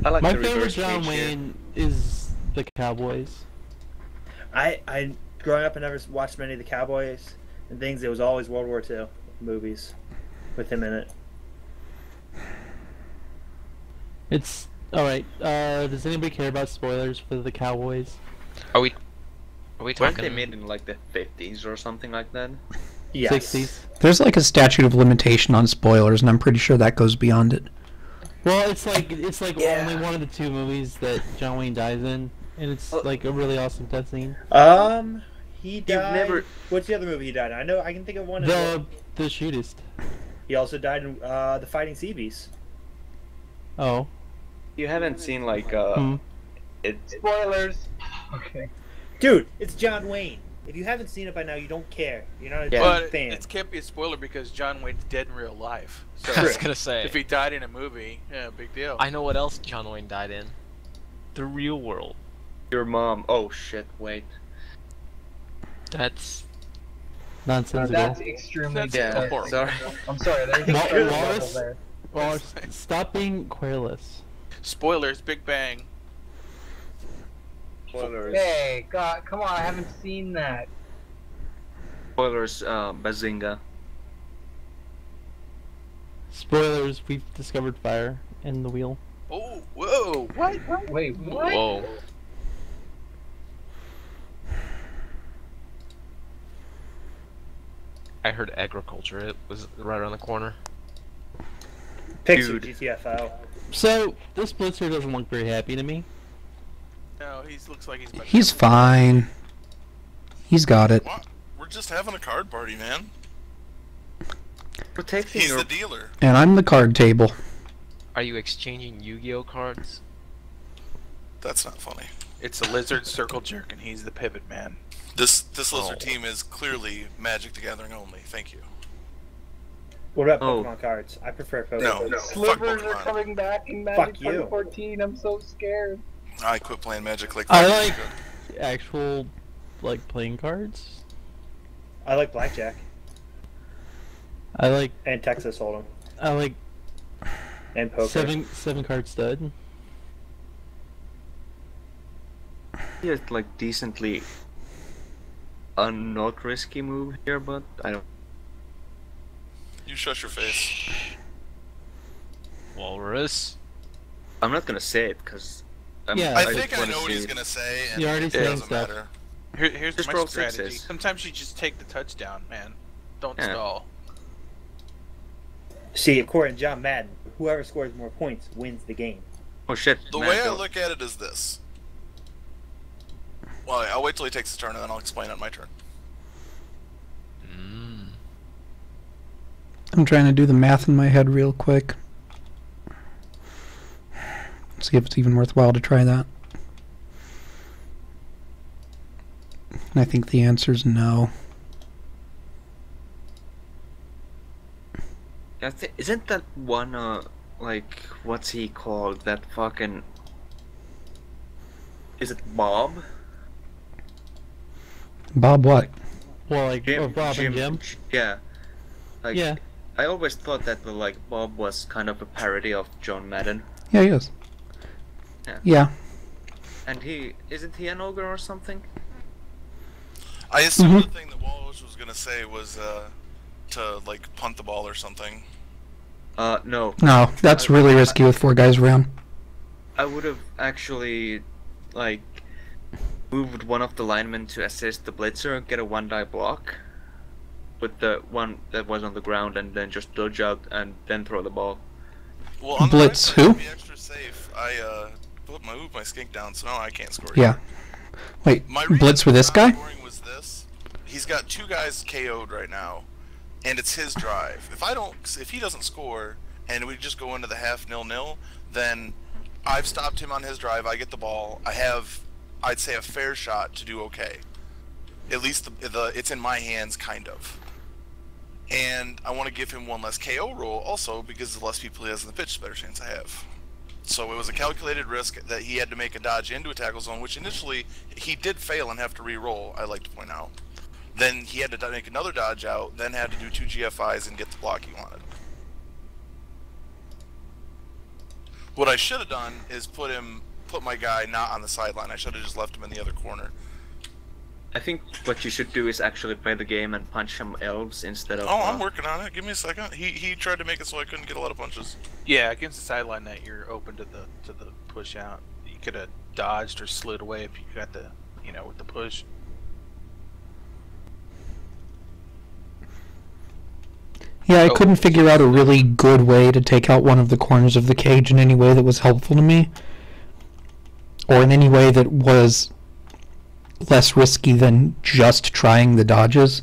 I like My the favorite reverse John cage here. Wayne is the Cowboys. I growing up, I never watched many of the Cowboys and things. It was always World War II movies with him in it. It's all right. Does anybody care about spoilers for the Cowboys? Are we Weren't talking? they made in like the 50s or something like that? Yes. 60s. There's like a statute of limitation on spoilers, and I'm pretty sure that goes beyond it. Well, it's like Yeah. only one of the 2 movies that John Wayne dies in, and it's like a really awesome death scene. He died. never- What's the other movie he died in? I know. I can think of one. as well. The shootist. He also died in the Fighting Sea Beasts. Oh. You haven't seen like Spoilers. Okay. Dude, it's John Wayne. If you haven't seen it by now, you don't care. You're not a Yeah. But fan. it can't be a spoiler because John Wayne's dead in real life. So I was gonna say. if he died in a movie, yeah, big deal. I know what else John Wayne died in. The real world. your mom. Oh shit! Wait. That's Nonsensical. That's extremely That's Yeah. horrible. Sorry. I'm sorry, there's Wa- extreme Wallace? level there. Well, stop being querulous. Spoilers, Big Bang. Spoilers. Hey, God, come on, I haven't seen that. Spoilers. Bazinga. Spoilers, we've discovered fire in the wheel. Oh, whoa, what? Wait, what? whoa. I heard agriculture. It was right around the corner. Pixar Dude. GTFO. So, this Blitzer doesn't look very happy to me. No, he looks like he's. He's fine. He's got it. What? We're just having a card party, man. Protecting He's your. the dealer. And I'm the card table. Are you exchanging Yu-Gi-Oh cards? That's not funny. It's a lizard circle jerk, and he's the pivot man. This lizard Oh. team is clearly Magic the Gathering only. Thank you. What about Oh. Pokemon cards? I prefer Pokemon. No. No. Slivers Fuck are Pokemon. coming back in Fuck Magic you. 2014. I'm so scared. I quit playing Magic like I 5 years like ago. actual, like, playing cards. I like Blackjack I like and Texas Hold'em and poker. seven card stud. It's like decently. A not risky move here, but I don't. You shut your face. Walrus. I'm not gonna say it because. Yeah. I just think I wanna know what he's see it. gonna say, and You already it saying doesn't stuff. matter. Here's Just my roll strategy. sixes. Sometimes you just take the touchdown, man. Don't Yeah. stall. See, according to John Madden, whoever scores more points wins the game. Oh shit! The man, way I don't- look at it is this. Well, I'll wait till he takes his turn, and then I'll explain on my turn. Mm. I'm trying to do the math in my head real quick. See if it's even worthwhile to try that. And I think the answer's no. Isn't that one like what's he called? That fucking. Is it Bob? Bob what? Well, like, or Bob and Jim. Yeah. Like, Yeah. I always thought that like Bob was kind of a parody of John Madden, Yeah, he is. Yeah. Yeah. and isn't he an ogre or something? I assume Mhm. the thing that Walrus was gonna say was to like punt the ball or something. No. No, that's really risky with 4 guys around. I would have actually like moved one of the linemen to assist the blitzer, get a 1-die block with the one that was on the ground, and then just dodge out and then throw the ball. Well, on Blitz the right side, who? to be extra safe, I moved my skink down, so now I can't score. Yeah. Wait, My reason blitz with for this not guy? scoring was this. He's got 2 guys KO'd right now, and it's his drive. If he doesn't score, and we just go into the half 0-0, then I've stopped him on his drive. I get the ball. I have, I'd say, a fair shot to do okay. At least it's in my hands, kind of. And I want to give him one less KO roll also, because the less people he has in the pitch, the better chance I have. So it was a calculated risk that he had to make a dodge into a tackle zone, which initially he did fail and have to re-roll, I like to point out. Then he had to make another dodge out, then had to do 2 GFIs and get the block he wanted. What I should have done is put my guy not on the sideline. I should have just left him in the other corner. I think what you should do is actually play the game and punch some elves instead of. Oh, I'm working on it. Give me a second. He tried to make it so I couldn't get a lot of punches. Yeah, against the sideline net, you're open to the push out. You could have dodged or slid away if you got the with the push. Yeah, I Oh, couldn't figure out a really good way to take out one of the corners of the cage in any way that was helpful to me. Or in any way that was less risky than just trying the dodges.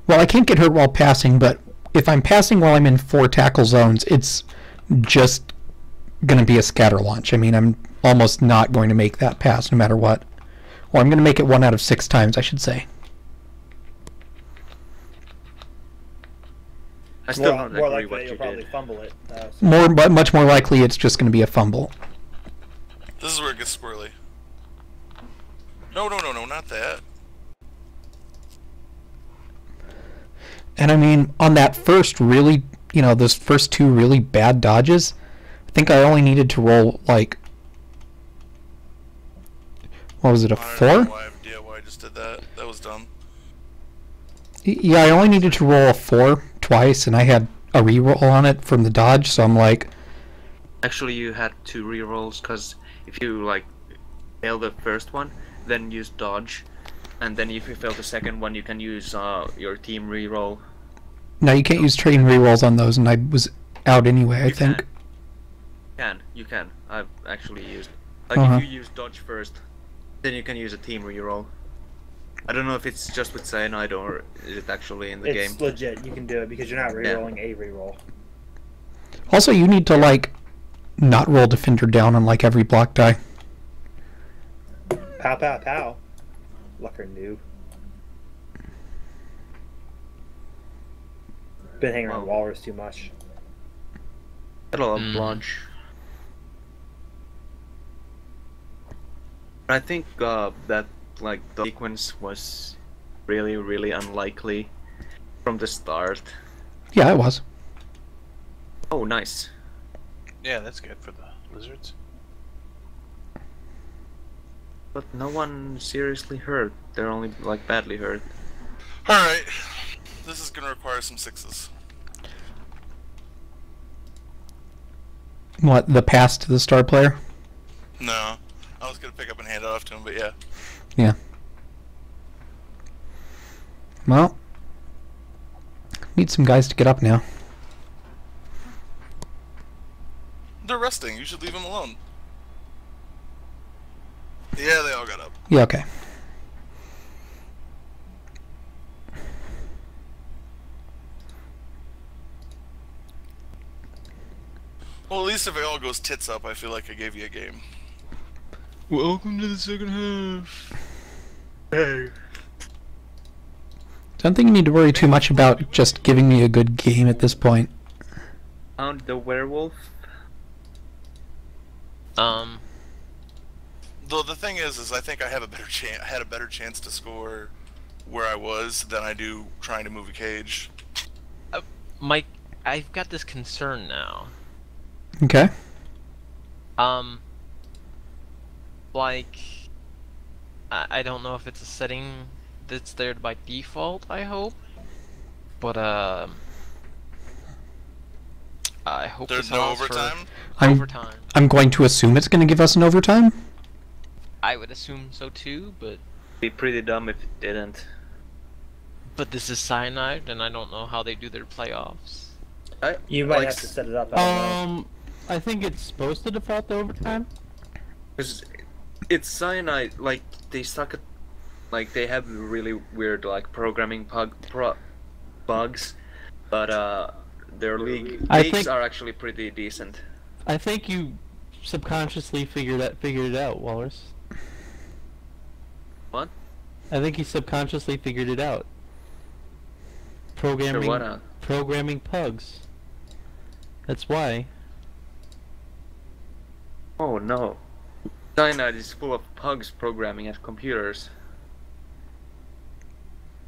Well, I can't get hurt while passing, but if I'm passing while I'm in 4 tackle zones, it's just going to be a scatter launch. I mean, I'm almost not going to make that pass no matter what. Or I'm going to make it 1 out of 6 times, I should say. I still More don't agree likely what you'll you probably did. fumble it. But much more likely it's just going to be a fumble. This is where it gets squirrely. No, not that. And I mean, on that first really, those first 2 really bad dodges, I think I only needed to roll, like, what was it, a 4? I don't know why I just did that. That was dumb. Yeah, I only needed to roll a 4 twice, and I had a reroll on it from the dodge, so I'm like... Actually, you had 2 rerolls, because if you, like, fail the first one, then use dodge, and then if you fail the second one, you can use your team reroll. No, you can't use train rerolls on those, and I was out anyway, I think. You can. I've actually used... Like, if you use dodge first, then you can use a team reroll. I don't know if it's just with cyanide or is it actually in the game. It's legit. You can do it because you're not rerolling a reroll. Also, you need to, like, not roll defender down on, like, every block die. Pow, pow, pow. Lucker noob. Been hanging around Walrus too much. Battle of Blanche. I think that like the sequence was really, really unlikely from the start. Yeah, it was. Oh, nice. Yeah, that's good for the lizards. But no one seriously hurt. They're only like badly hurt. Alright. This is gonna require some 6s. What, the pass to the star player? No. I was gonna pick up and hand it off to him, but yeah. Yeah. Well, need some guys to get up now. They're resting. You should leave them alone. Yeah, they all got up. Yeah, okay. Well, at least if it all goes tits up, I feel like I gave you a game. Welcome to the second half. Hey. Don't think you need to worry too much about just giving me a good game at this point. Found the werewolf. Though the thing is I think I have a better chance. I had a better chance to score where I was than I do trying to move a cage. Mike, I've got this concern now. Okay. Like, I don't know if it's a setting that's there by default, I hope. But, I hope There's this no allows for overtime? overtime. I'm going to assume it's going to give us an overtime. I would assume so too, but Be pretty dumb if it didn't. this is Cyanide, and I don't know how they do their playoffs. You might like, have to set it up. I don't know. I think it's supposed to default to overtime. Cause it's cyanide. Like they suck at, like they have really weird like programming bugs, but their leagues are actually pretty decent. I think you subconsciously figured it out, Walrus. What? I think he subconsciously figured it out. Programming, what out? programming pugs. That's why. Oh no. Cyanide is full of pugs programming at computers.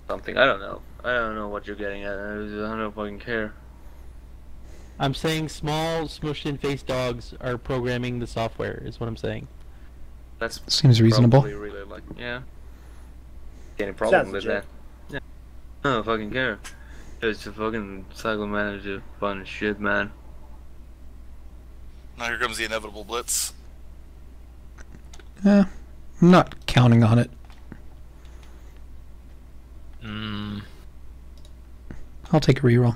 Something, I don't know. I don't know what you're getting at. I don't fucking care. I'm saying small, smushed-in face dogs are programming the software, is what I'm saying. That's Seems reasonable. probably really like, yeah. Any problem Sounds with legit. that? Yeah. I don't fucking care. It's a fucking cycle manager fun shit, man. Now here comes the inevitable blitz. I'm not counting on it. I'll take a reroll.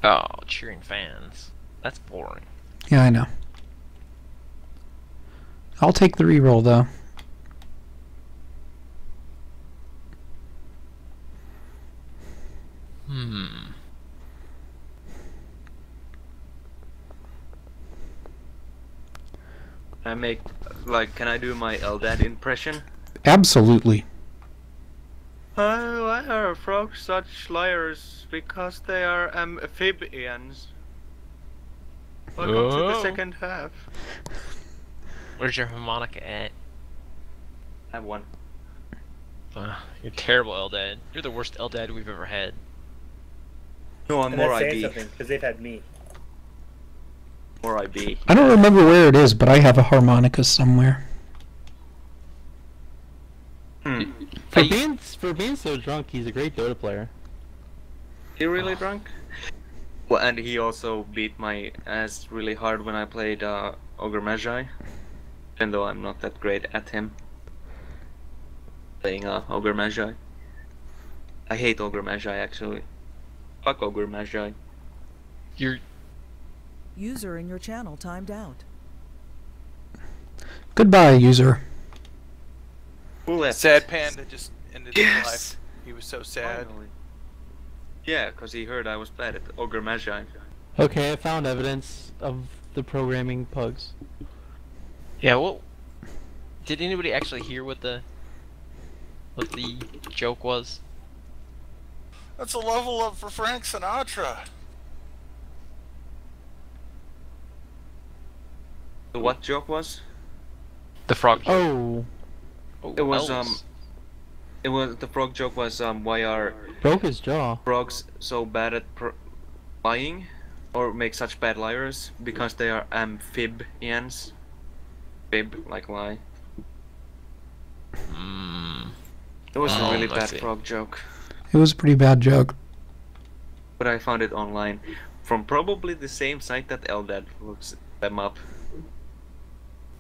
Oh, cheering fans. That's boring. Yeah, I know. I'll take the reroll though. I make, like, can I do my Eldad impression? Absolutely. Why are frogs such liars? Because they are amphibians. Welcome to the second half. Where's your harmonica at? I have one. You're terrible, Eldad. You're the worst Eldad we've ever had. No, I'm And more that's saying IB. something, because they've had me. More IB. I don't remember where it is, but I have a harmonica somewhere. For being so drunk, he's a great Dota player. He really drunk? Well, and he also beat my ass really hard when I played Ogre Magi. Even though I'm not that great at him. Playing Ogre Magi. I hate Ogre Magi actually. Fuck Ogre Magi. You're... User in your channel timed out. Goodbye, user. Who left? Sad Panda just ended his Yes! life. He was so sad. Finally. Yeah, because he heard I was bad at Ogre Magi. Okay, I found evidence of the programming pugs. Yeah, well... Did anybody actually hear what the joke was? That's a level up for Frank Sinatra. So what joke was? The frog joke. Oh, Oh, It was elves. the frog joke was why are broke his jaw. frogs so bad at lying, or make such bad liars? Because they are amphibians. Fib, like lie. It was a really I bad see. frog joke, It was a pretty bad joke. but I found it online from probably the same site that Eldad looks them up.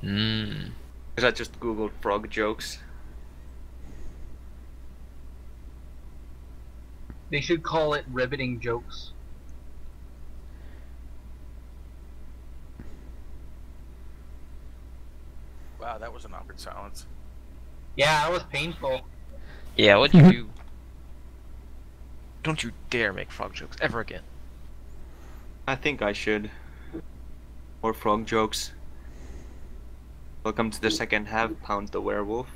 Because I just googled frog jokes. They should call it riveting jokes. Wow, that was an awkward silence. Yeah, that was painful. Yeah, what'd you do? Don't you dare make frog jokes ever again. I think I should. More frog jokes. Welcome to the second half, Pound the Werewolf.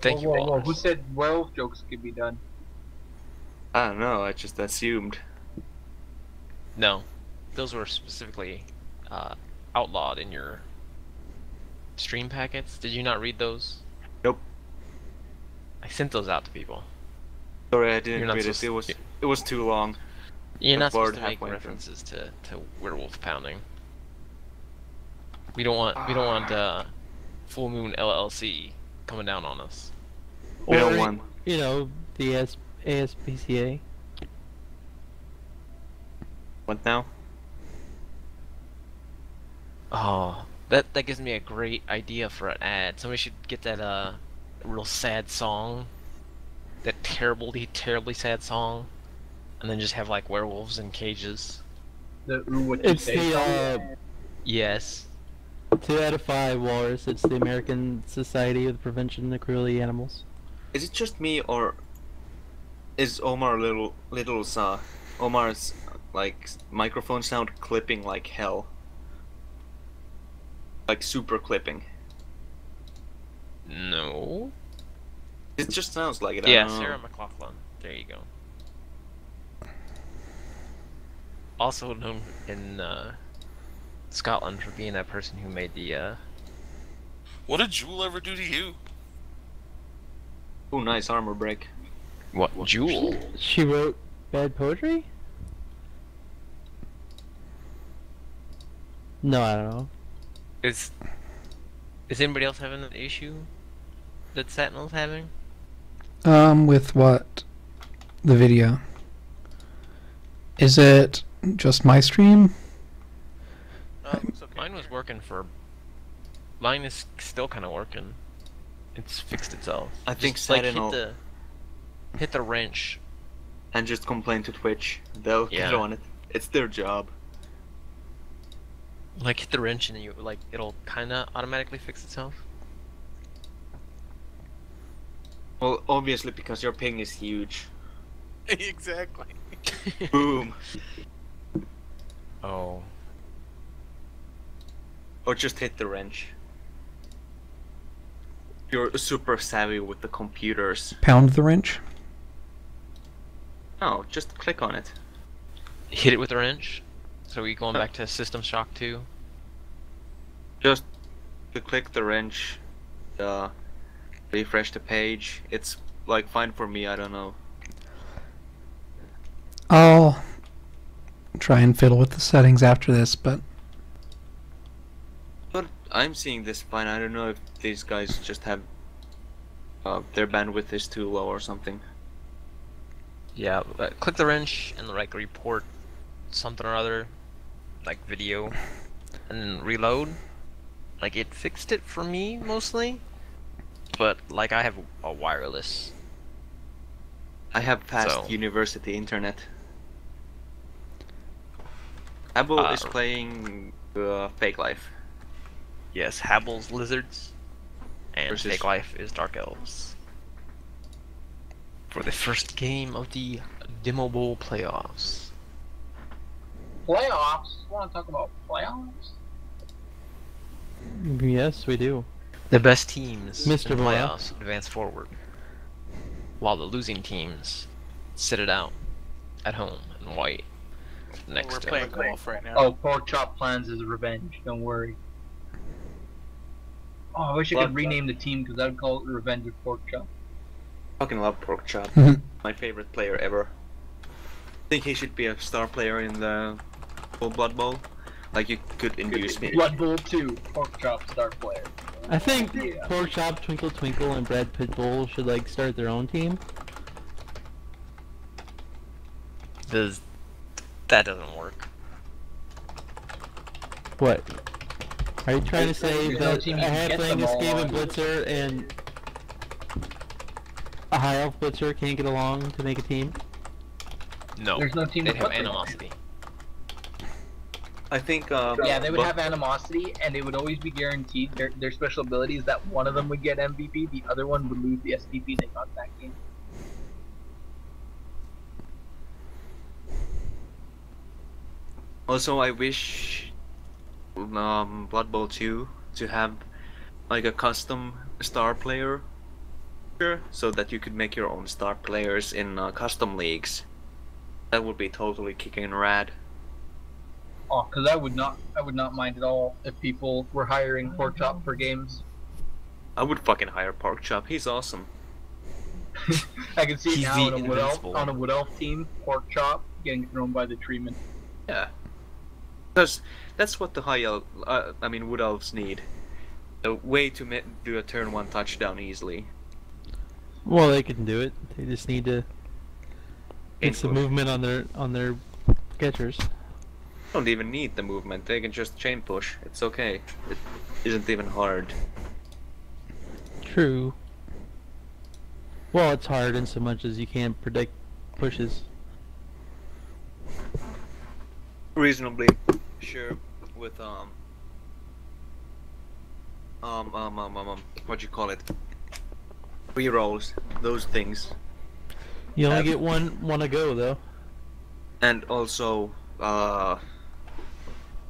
Thank you, Whoa, whoa, whoa. Walrus. Who said werewolf jokes could be done? I don't know, I just assumed. No, those were specifically outlawed in your stream packets. Did you not read those? Nope. I sent those out to people. Sorry, I You're didn't not read it. supposed It was too long. You're I'm not supposed bored to make halfway through. references to werewolf pounding. We don't want Full Moon LLC coming down on us. We don't Or, want. You know, the ASPCA. What now? Oh, that gives me a great idea for an ad. Somebody should get that real sad song, that terribly sad song, and then just have like werewolves in cages. The ooh, what you It's say? the Yes. to edify Walrus. It's the American Society of the Prevention of Cruelty to Animals. Is it just me, or is Omar's like microphone sound clipping like hell? Like super clipping. No. It just sounds like it. I Yeah, don't know. Sarah McLachlan. There you go. Also known in Scotland for being that person who made the What did Jewel ever do to you? Ooh, nice armor break. what Jewel? She wrote bad poetry? No, I don't know. Is anybody else having an issue that Sentinel's having? With what? The video. Is it just my stream? No, it looks okay. Mine was working for. Mine is still kind of working. It's fixed itself. I think Just, like, Sentinel hit the wrench. and just complain to Twitch. They'll Yeah. get on it. It's their job. Like hit the wrench and you like it'll kind of automatically fix itself. Well, obviously because your ping is huge. Exactly. Boom. Oh. Or just hit the wrench. You're super savvy with the computers. Pound the wrench. No, just click on it. Hit it with a wrench. So we going back to System Shock 2? Just to click the wrench, refresh the page. It's like fine for me, I don't know. I'll try and fiddle with the settings after this, but But I'm seeing this fine. I don't know if these guys just have their bandwidth is too low or something. Yeah, click the wrench and like report something or other, like video, and then reload. Like it fixed it for me mostly, but like I have a wireless. I have fast So- university internet. Apple is Uh, playing FakeLife. Yes, Habble's Lizards, and Versus- FakeLife is Dark Elves. For the first game of the Demo Bowl playoffs. Playoffs? Want to talk about playoffs? Yes, we do. The best teams Mr. in the Boyle. playoffs advance forward, while the losing teams sit it out at home in white. Next We're to playing golf right now. Oh, Pork Chop plans his revenge. Don't worry. Oh, I wish I could rename the team because I'd call it Revenge of Pork Chop. Fucking love Pork Chop. My favorite player ever. Think he should be a star player in the full Blood Bowl. Like you could induce me. Blood Bowl 2, Pork Chop star player. I think Yeah. Pork Chop, Twinkle Twinkle, and Brad Pitbull should like start their own team. That doesn't work. What? Are you trying to say There's no that team a you can get halfling them all escaping on. blitzer and a high elf blitzer can't get along to make a team? No, There's no team they'd to have put them on. animosity. I think Yeah, they would but- have animosity, and they would always be guaranteed their special ability is that one of them would get MVP, the other one would lose the SPP they got that game. Also, I wish Blood Bowl 2 to have like a custom star player, so that you could make your own star players in custom leagues. That would be totally kicking rad. Oh, because I would not mind at all if people were hiring Pork Chop for games. I would fucking hire Pork Chop. He's awesome. I can see it He's now the on a Wood Elf, invincible on a Wood Elf team, Pork Chop getting thrown by the treatment. Yeah. Because that's what the Wood Elves need. A way to do a turn 1 touchdown easily. Well, they can do it. They just need to get some Input. movement on their catchers. Don't even need the movement. They can just chain push. It's okay. It isn't even hard. True. Well, it's hard in so much as you can't predict pushes. Reasonably sure with what you call it? Rerolls, those things. You only get one a go though. And also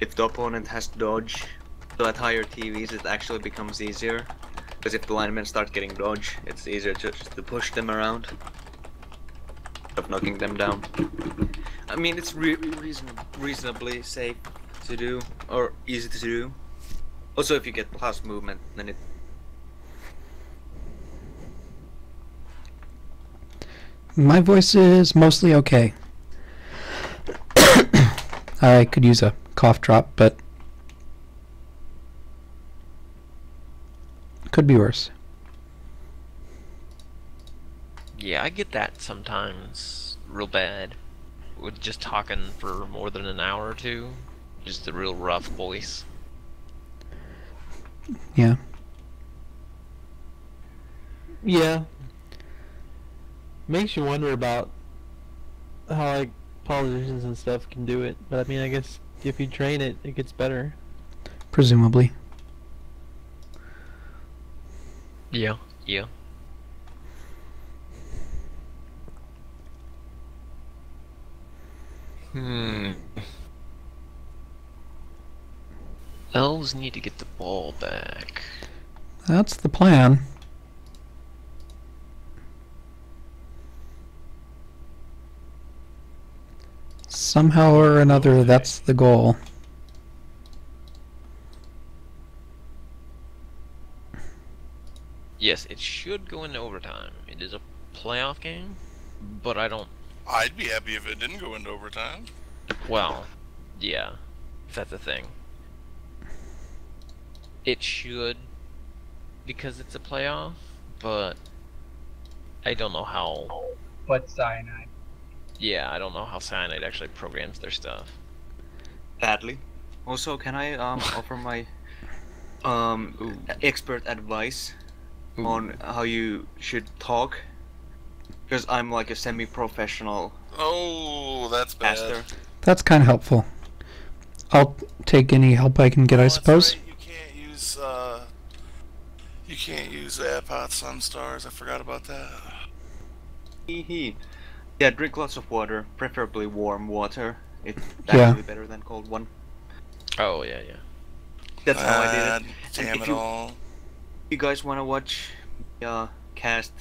if the opponent has dodge, so at higher TVs it actually becomes easier. Because if the linemen start getting dodge, it's easier just to push them around of knocking them down. I mean, it's reasonably safe to do, or easy to do. Also, if you get plus movement, then it... My voice is mostly okay. I could use a cough drop, but could be worse. Yeah, I get that sometimes real bad with just talking for more than an hour or two. Just a real rough voice. Yeah. Yeah. Makes you wonder about how like politicians and stuff can do it, but I mean, I guess if you train it, it gets better. Presumably. Yeah. Yeah. Elves need to get the ball back. That's the plan. Somehow or another, that's the goal. Yes, it should go into overtime. It is a playoff game, but I don't... I'd be happy if it didn't go into overtime. Well, yeah, if that's a thing. It should, because it's a playoff, but I don't know how... But Cyanide. Yeah, I don't know how Cyanide actually programs their stuff. Badly. Also, can I offer my expert advice on how you should talk? Because I'm like a semi-professional Oh, that's bad. caster. That's kind of helpful. I'll take any help I can get, I That's suppose. right, you can't use AirPods on stars. I forgot about that. Hee. Yeah, drink lots of water, preferably warm water. It's Yeah. actually better than cold one. Oh, yeah, yeah. That's how I did it. And Damn if it you, all. you guys want to watch cast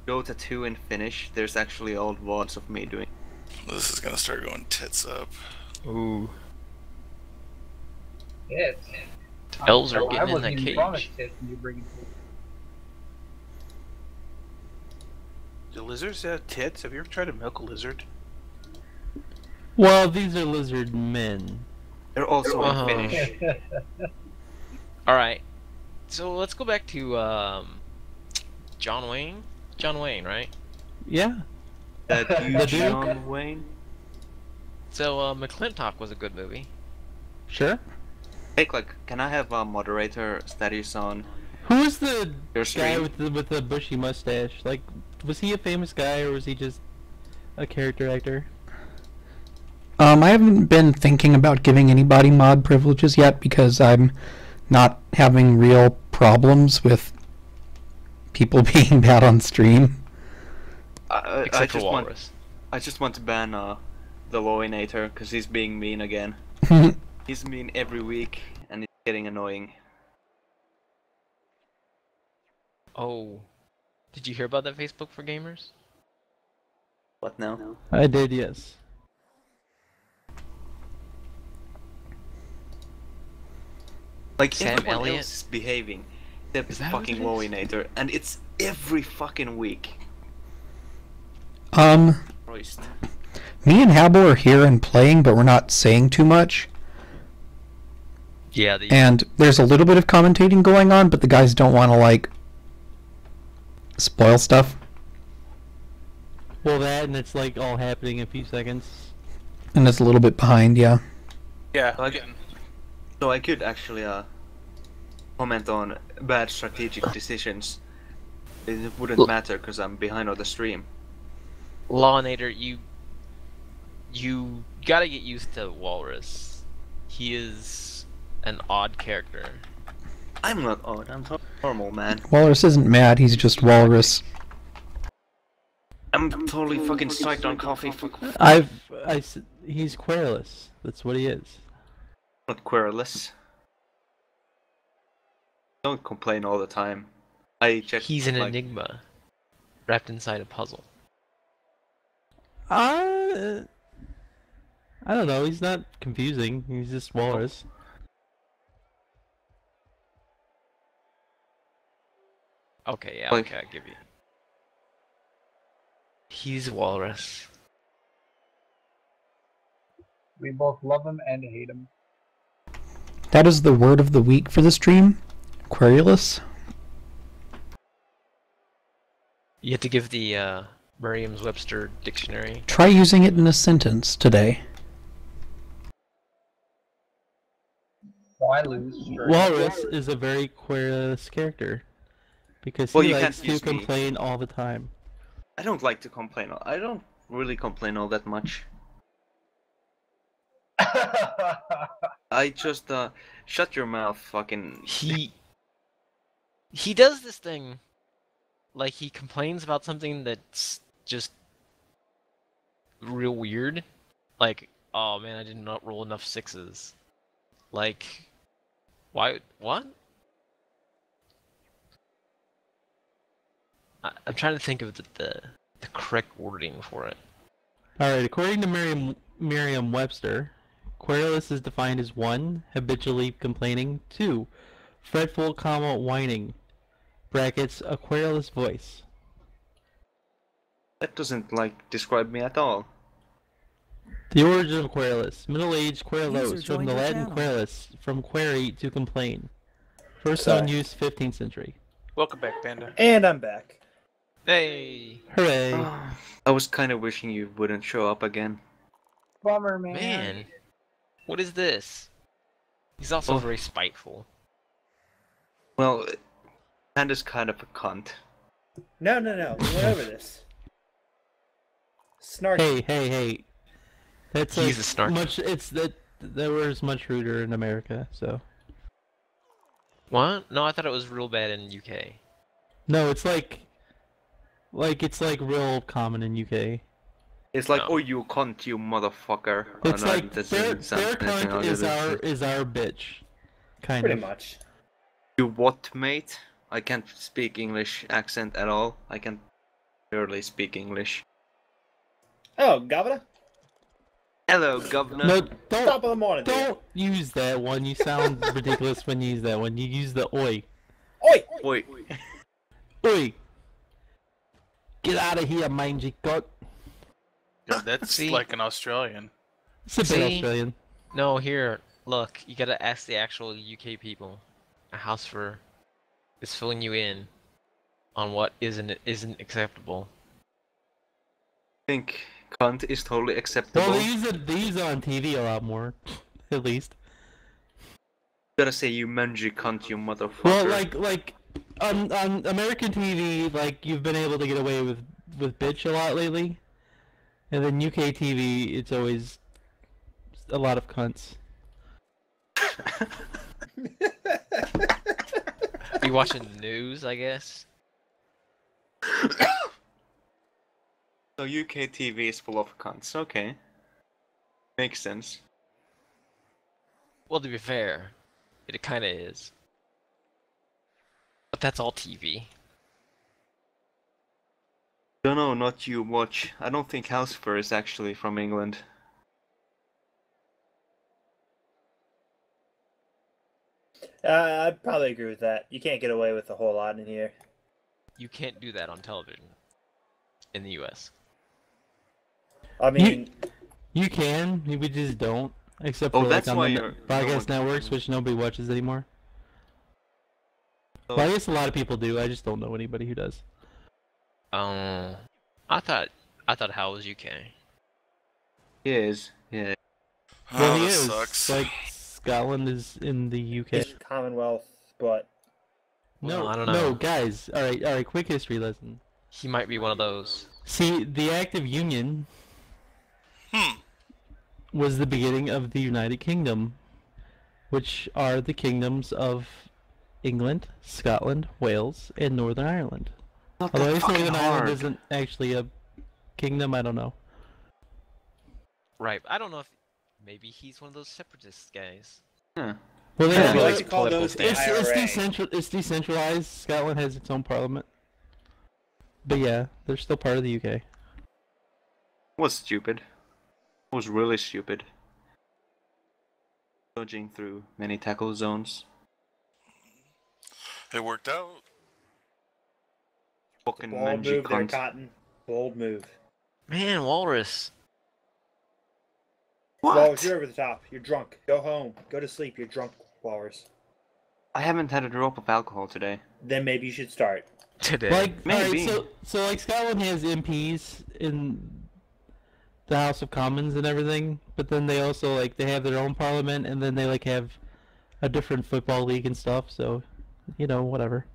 Dota 2 and finish, there's actually old VODs of me doing. This is gonna start going tits up. Ooh. Tits. Elves are I getting in wasn't that even cage. promised tits and you're bringing tits. Do lizards have tits? Have you ever tried to milk a lizard? Well, these are lizard men. They're also Uh-huh. in Finnish. Alright, so let's go back to, John Wayne? John Wayne, right? Yeah. That The huge Duke? John Wayne. So, McClintock was a good movie. Sure. Hey, like, can I have a moderator status on Who was the your guy stream? with the bushy mustache? Like, was he a famous guy or was he just a character actor? I haven't been thinking about giving anybody mod privileges yet because I'm not having real problems with people being bad on stream. I Except for just want, Walrus. I just want to ban the Lowinator because he's being mean again. He's mean every week and it's getting annoying. Oh. Did you hear about that Facebook for gamers? What now? I did, yes. Like Sam everyone Elliott? else is behaving, except Is the that who fucking it is? Lowinator, and it's every fucking week. Um, Christ. me and Habbo are here and playing, but we're not saying too much. Yeah, the... And there's a little bit of commentating going on, but the guys don't want to, like, spoil stuff. Well, that and it's like all happening in a few seconds. And it's a little bit behind, yeah. Yeah. So I could actually comment on bad strategic decisions. It wouldn't matter because I'm behind on the stream. Lawinator, you gotta get used to Walrus. He is an odd character. I'm not odd, I'm normal, man. Walrus isn't mad, he's just Walrus. I'm totally fucking psyched on coffee. Fuck. He's querulous. That's what he is. Not querulous. Don't complain all the time. I just He's an like, enigma, wrapped inside a puzzle. I don't know. He's not confusing. He's just Walrus. Okay, yeah, Like- okay, I'll give you. He's Walrus. We both love him and hate him. That is the word of the week for the stream. Querulous. You have to give the Merriam-Webster dictionary. Try using it in a sentence today. I lose. Sure. Walrus is a very querulous character because Well, he you likes can't to use me. complain all the time. I don't like to complain. I don't really complain all that much. I just shut your mouth, fucking. He does this thing, like he complains about something that's just real weird, like, oh man, I did not roll enough sixes. Like, why? What? I'm trying to think of the correct wording for it. Alright, according to Merriam-Webster, querulous is defined as 1. Habitually complaining, 2. Fretful, whining, brackets, a querulous voice. That doesn't, like, describe me at all. The origin of querulous. Middle-aged querulos, User from joined the your Latin channel. querulus, from query, to complain. First Sorry. known use, 15th century. Welcome back, Panda. And I'm back. Hey, Hooray! I was kind of wishing you wouldn't show up again. Bummer, man. man, what is this? He's also Oh. very spiteful. Well, Panda's kind of a cunt. No. We went over this. Snarky. Hey. That's He's like a snarky. much. It's that there was much ruder in America. So What? No, I thought it was real bad in UK. no, it's like it's like real common in UK. It's like, No. oh, you cunt, you motherfucker. It's Oh, no, like that their doesn't sound anything cunt like that. is our bitch, kind Pretty of. much. You what, mate? I can't speak English accent at all. I can barely speak English. Oh, Governor? Hello, governor. No, Top of the morning, dude. don't use that one. You sound ridiculous when you use that one. You use the oi. Oi! Wait. Oi! Get out of here, mangy cunt. Yeah, that's See? like an Australian. It's a bit See? Australian. No, here, look, you gotta ask the actual UK people. A house for is filling you in on what isn't acceptable. I think cunt is totally acceptable. Well, they use it on TV a lot more, at least. Gotta say, you mangy cunt, you motherfucker. Well, like on American TV, like you've been able to get away with bitch a lot lately, and then UK TV, it's always a lot of cunts. You watching the news, I guess? So UK TV is full of cunts. Okay. Makes sense. Well, to be fair, it kinda is. But that's all TV. No, not you, watch. I don't think Housefur is actually from England. I'd probably agree with that. You can't get away with a whole lot in here. You can't do that on television in the US. I mean, You can, we just don't, except Oh, for like that's on why the you're- podcast no one- networks, which nobody watches anymore. So- Well, I guess a lot of people do. I just don't know anybody who does. I thought Hal was UK. He is. Yeah. Well, Oh, he this is. sucks. Like Scotland is in the UK. it's Commonwealth, but No, Well, I don't know. no, guys. All right. Quick history lesson. He might be one of those. See, the Act of Union was the beginning of the United Kingdom, which are the kingdoms of England, Scotland, Wales, and Northern Ireland. Not Although I that guess fucking Northern Ireland hard. isn't actually a kingdom. I don't know. Right. I don't know if maybe he's one of those separatist guys. Huh. Well, they I have like a- to call those the it's decentralized. Scotland has its own parliament. But yeah, they're still part of the UK. Was stupid. Was really stupid. Dodging through many tackle zones. It worked out. Fucking bold mangy move there, cunt. Cotton. Bold move. Man, Walrus. Walrus, you're over the top. You're drunk. Go home. Go to sleep. You're drunk, Walrus. I haven't had a drop of alcohol today. Then maybe you should start. Today. Like, Maybe. alright, so like Scotland has MPs in the House of Commons and everything, but then they also like they have their own parliament, and then they like have a different football league and stuff. So, you know, whatever.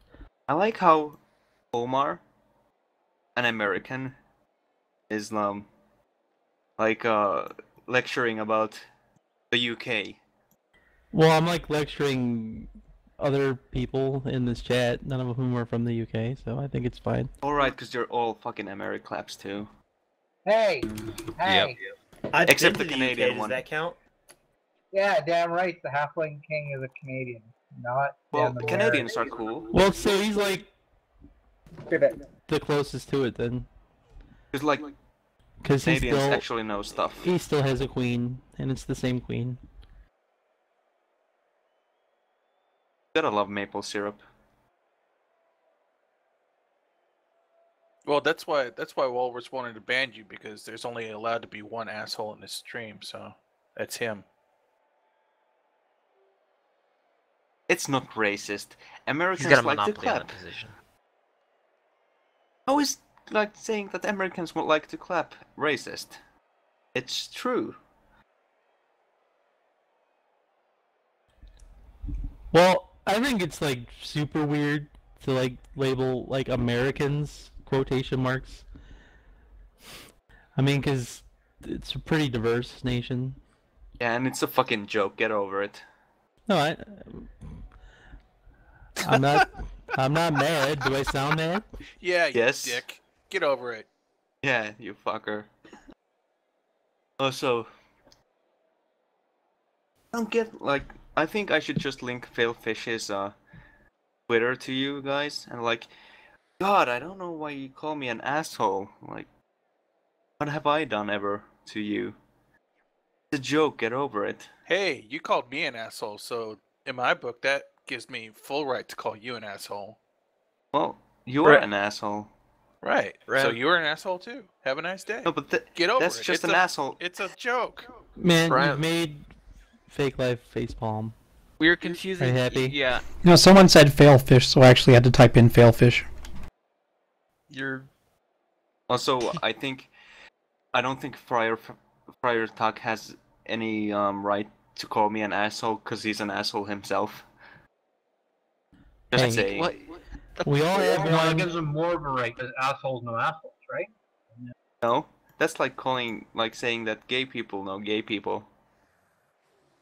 I like how Omar, an American, is like lecturing about the UK. Well, I'm like lecturing other people in this chat, none of whom are from the UK, so I think it's fine. Alright, because you're all fucking Americlaps too. Hey! Hey! I've Except been the to Canadian UK. one. Does that count? Yeah, damn right, the Halfling King is a Canadian. Not Well, damn Canadians are cool. Well, so he's like American. the closest to it then, Because like because he Canadians still actually know stuff. he still has a queen, and it's the same queen. Gotta love maple syrup. Well, that's why Walrus wanted to ban you, because there's only allowed to be one asshole in this stream, so that's him. It's not racist. He's Americans got a like to monopoly on clap. that position. How is like saying that Americans would like to clap racist? It's true. Well, I think it's like super weird to like label like Americans quotation marks. I mean, because it's a pretty diverse nation. Yeah, and it's a fucking joke. Get over it. No, I'm not. I'm not mad. Do I sound mad? Yeah, Yes. you dick. Get over it. Yeah, you fucker. Also, I don't get like. I think I should just link Failfish's Twitter to you guys, and like, God, I don't know why you call me an asshole. Like, what have I done ever to you? It's a joke. Get over it. Hey, you called me an asshole, so in my book, that gives me full right to call you an asshole. Well, you're Right. an asshole. Right. Right. So you're an asshole too. Have a nice day. No, but Get over that's it. just It's an a- asshole. It's a joke. Man, Brian- you've made FakeLife facepalm. We were confusing. Are you happy? Yeah, No, someone said failfish, so I actually had to type in failfish. you're. Also, I don't think Friar Tuck has any right to call me an asshole because he's an asshole himself. Just Hey, saying. What? We all have No, that one. gives them more of a right, because assholes know assholes, right? No, that's like saying that gay people know gay people.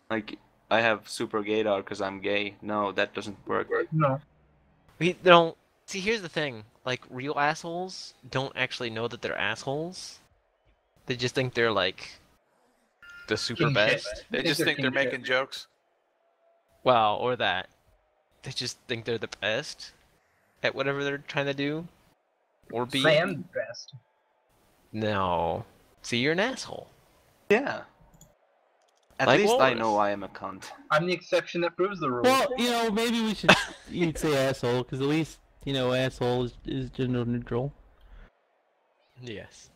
Like, I have super gaydar because I'm gay. No, that doesn't work. No. We don't. See, here's the thing. Like, real assholes don't actually know that they're assholes. They just think they're like the super King best. shit. They just think they're making jokes. Wow, or that. They just think they're the best at whatever they're trying to do or be. I am the best. No. See, you're an asshole. Yeah. At Like least I Walrus. know I am a cunt. I'm the exception that proves the rule. Well, you know, maybe we should. You'd say asshole, because at least you know asshole is gender neutral. Yes.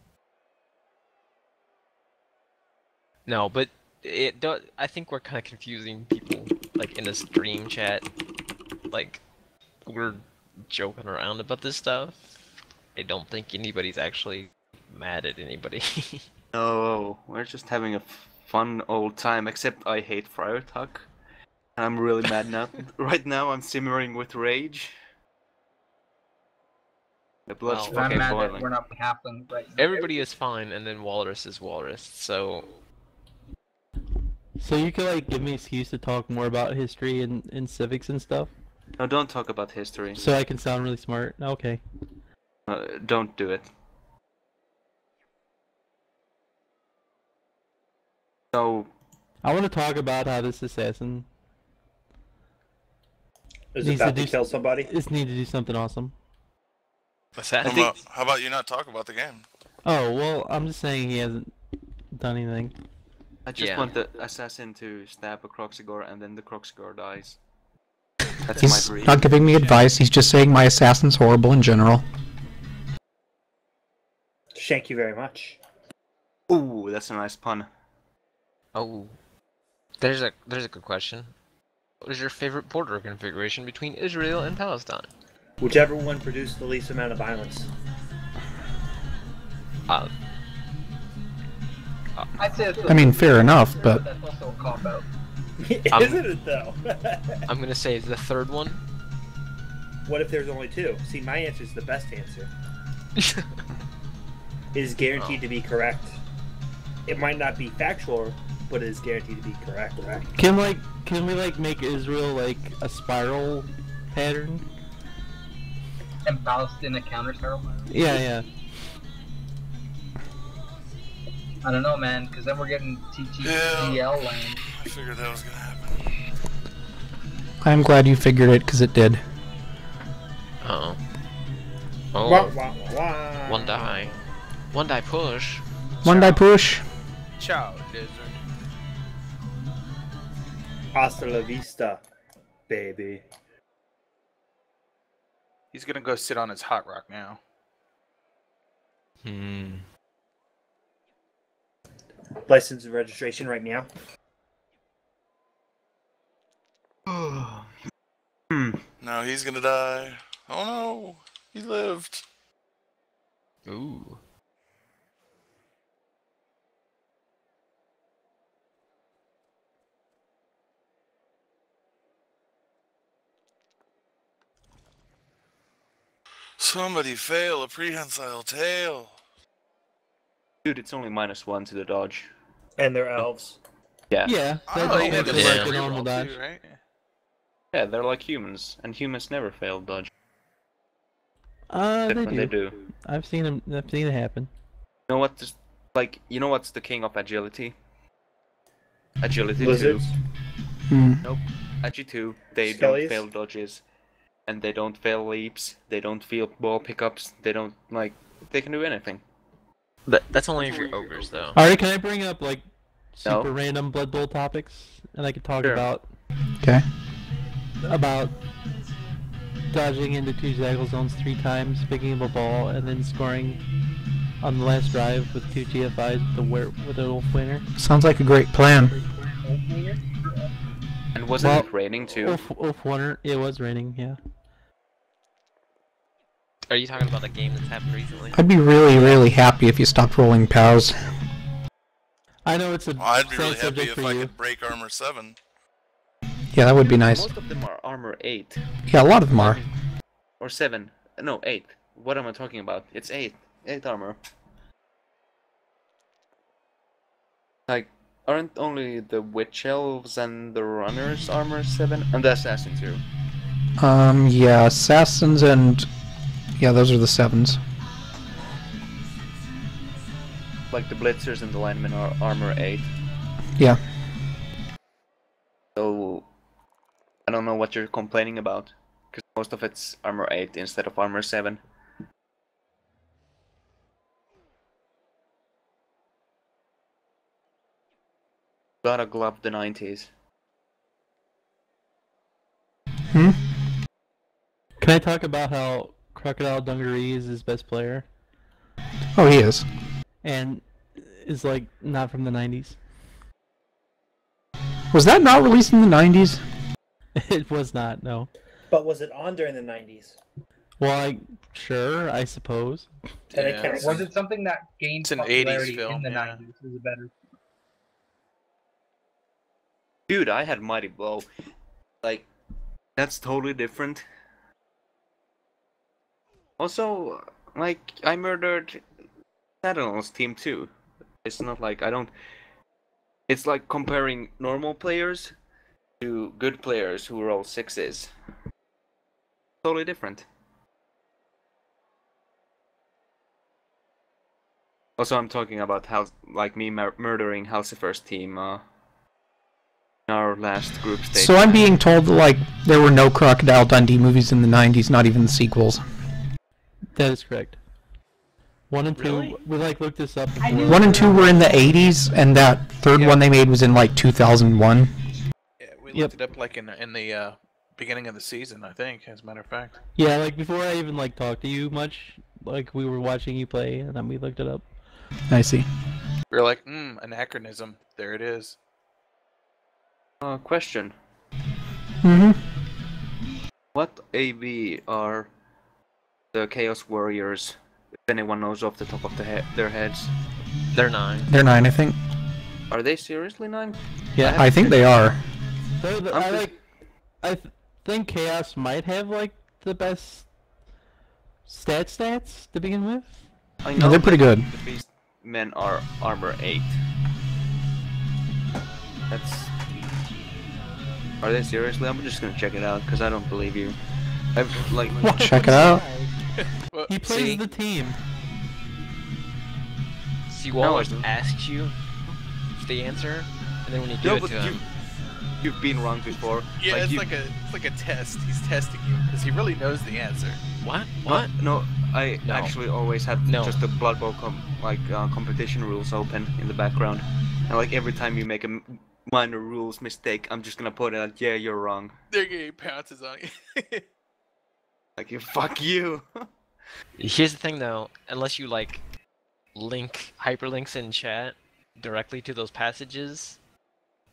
No, but it do I think we're kind of confusing people, like in a stream chat. Like, we're joking around about this stuff. I don't think anybody's actually mad at anybody. No, we're just having a fun old time. Except I hate Friar Tuck. I'm really mad now. Right now, I'm simmering with rage. The blood's Well, I'm fucking mad that boiling. we're not happening right now. Everybody is fine, and then Walrus is Walrus, so... So you could like give me an excuse to talk more about history and civics and stuff, No, don't talk about history. so I can sound really smart. Okay. Don't do it. So, I want to talk about how this assassin Is Needs it about to to do kill somebody? is need to do something awesome. Assassin. How about you not talk about the game? Oh well, I'm just saying he hasn't done anything. I just Yeah. want the assassin to stab a Croxigor and then the Croxigor dies. That's He's my dream. not giving me advice, he's just saying my assassin's horrible in general. Thank you very much. Ooh, that's a nice pun. Oh. There's a good question. What is your favorite border configuration between Israel and Palestine? Whichever one produced the least amount of violence. I'd say it's I mean, fair enough, but that's also a cop out. Isn't it though? I'm gonna say the third one. What if there's only two? See, my answer is the best answer. It is guaranteed to be correct. It might not be factual, but it is guaranteed to be correct. Can we like make Israel like a spiral pattern? And ballast in a counter spiral? Yeah. I don't know, man, because then we're getting TTGL land. I figured that was gonna happen. I'm glad you figured it, because it did. Uh-oh. Oh. Wah, wah, wah, wah. One die. One die push. One die push. Ciao, lizard. Hasta la vista, baby. He's gonna go sit on his hot rock now. License and registration right now. No, he's gonna die. Oh no, he lived. Ooh. Somebody fail a prehensile tail. Dude, it's only -1 to the dodge. And they're elves. Yeah, Oh, that's you had to like select a reroll normal dodge. too, right? Yeah, they're like humans, and humans never fail dodge. They Except when do. they do. I've seen it happen. You know what? You know what's the king of agility? Agility Lizards. 2. Hmm. Nope. Agi 2. They Skellies? don't fail dodges, and they don't fail leaps. They don't fail ball pickups. They don't They can do anything. That's only if you're ogres, though. Alright, can I bring up like No. super random Blood Bowl topics, and I could talk Sure. about Okay. dodging into 2 Zaggle zones 3 times, picking up a ball, and then scoring on the last drive with 2 GFIs with the Wolf Winner. Sounds like a great plan. And wasn't it raining too? Wolf Winner, it was raining, yeah. Are you talking about a game that's happened recently? I'd be really, really happy if you stopped rolling POWs. I know it's a Well, I'd be sad really happy subject if for I you. could break armor 7. Yeah, that would be nice. Most of them are armor 8. Yeah, a lot of them are. Or 7. No, 8. What am I talking about? It's 8. 8 armor. Aren't only the Witch Elves and the Runners armor 7? And the Assassin too. Yeah, Assassins and... Yeah, those are the 7s. The Blitzers and the Linemen are armor 8. Yeah. So, I don't know what you're complaining about. Because most of it's armor 8 instead of armor 7. Gotta glove the 90s. Hmm? Can I talk about how Crocodile Dungaree is his best player? Oh, he is. And is not from the 90s? Was that not released in the 90s? It was not, no. But was it on during the 90s? Well, sure, I suppose. Then it Yeah. counts. Was it something that gained It's an 80s popularity film, in the yeah. 90s? Is it better? Dude, I had Mighty Blow. That's totally different. Also, I murdered Sentinel's team too. It's not like I don't... It's like comparing normal players to good players who roll 6s. Totally different. Also, I'm talking about me murdering Halcifer's team in our last group stage. So I'm being told that, there were no Crocodile Dundee movies in the 90s, not even the sequels. That is correct. 1 and 2, Really? we looked this up before. 1 and 2 were in the 80s, and that third one they made was in 2001. Yeah, we looked it up in the beginning of the season, I think, as a matter of fact. Yeah, before I even talked to you much, we were watching you play, and then we looked it up. I see. We were like, anachronism. There it is. Question. Mm-hmm. What AB are the Chaos Warriors, if anyone knows off the top of their heads? They're 9. They're 9, I think. Are they seriously 9? Yeah, I think they are. I think Chaos might have like the best stats to begin with. I No, they're pretty good. The beast men are armor 8. That's. Are they seriously? I'm just gonna check it out because I don't believe you. I've like. Check it out. He plays the team. See, Wallace asks you the answer, and then when you give it to him, you've been wrong before. Yeah, like it's like a test. He's testing you because he really knows the answer. What? No, I actually always had just the Blood Bowl competition rules open in the background, and like every time you make a minor rules mistake, I'm just gonna put it out. Yeah, you're wrong. They're getting pounces on you. Like you, fuck you. Here's the thing, though. Unless you like link hyperlinks in chat directly to those passages,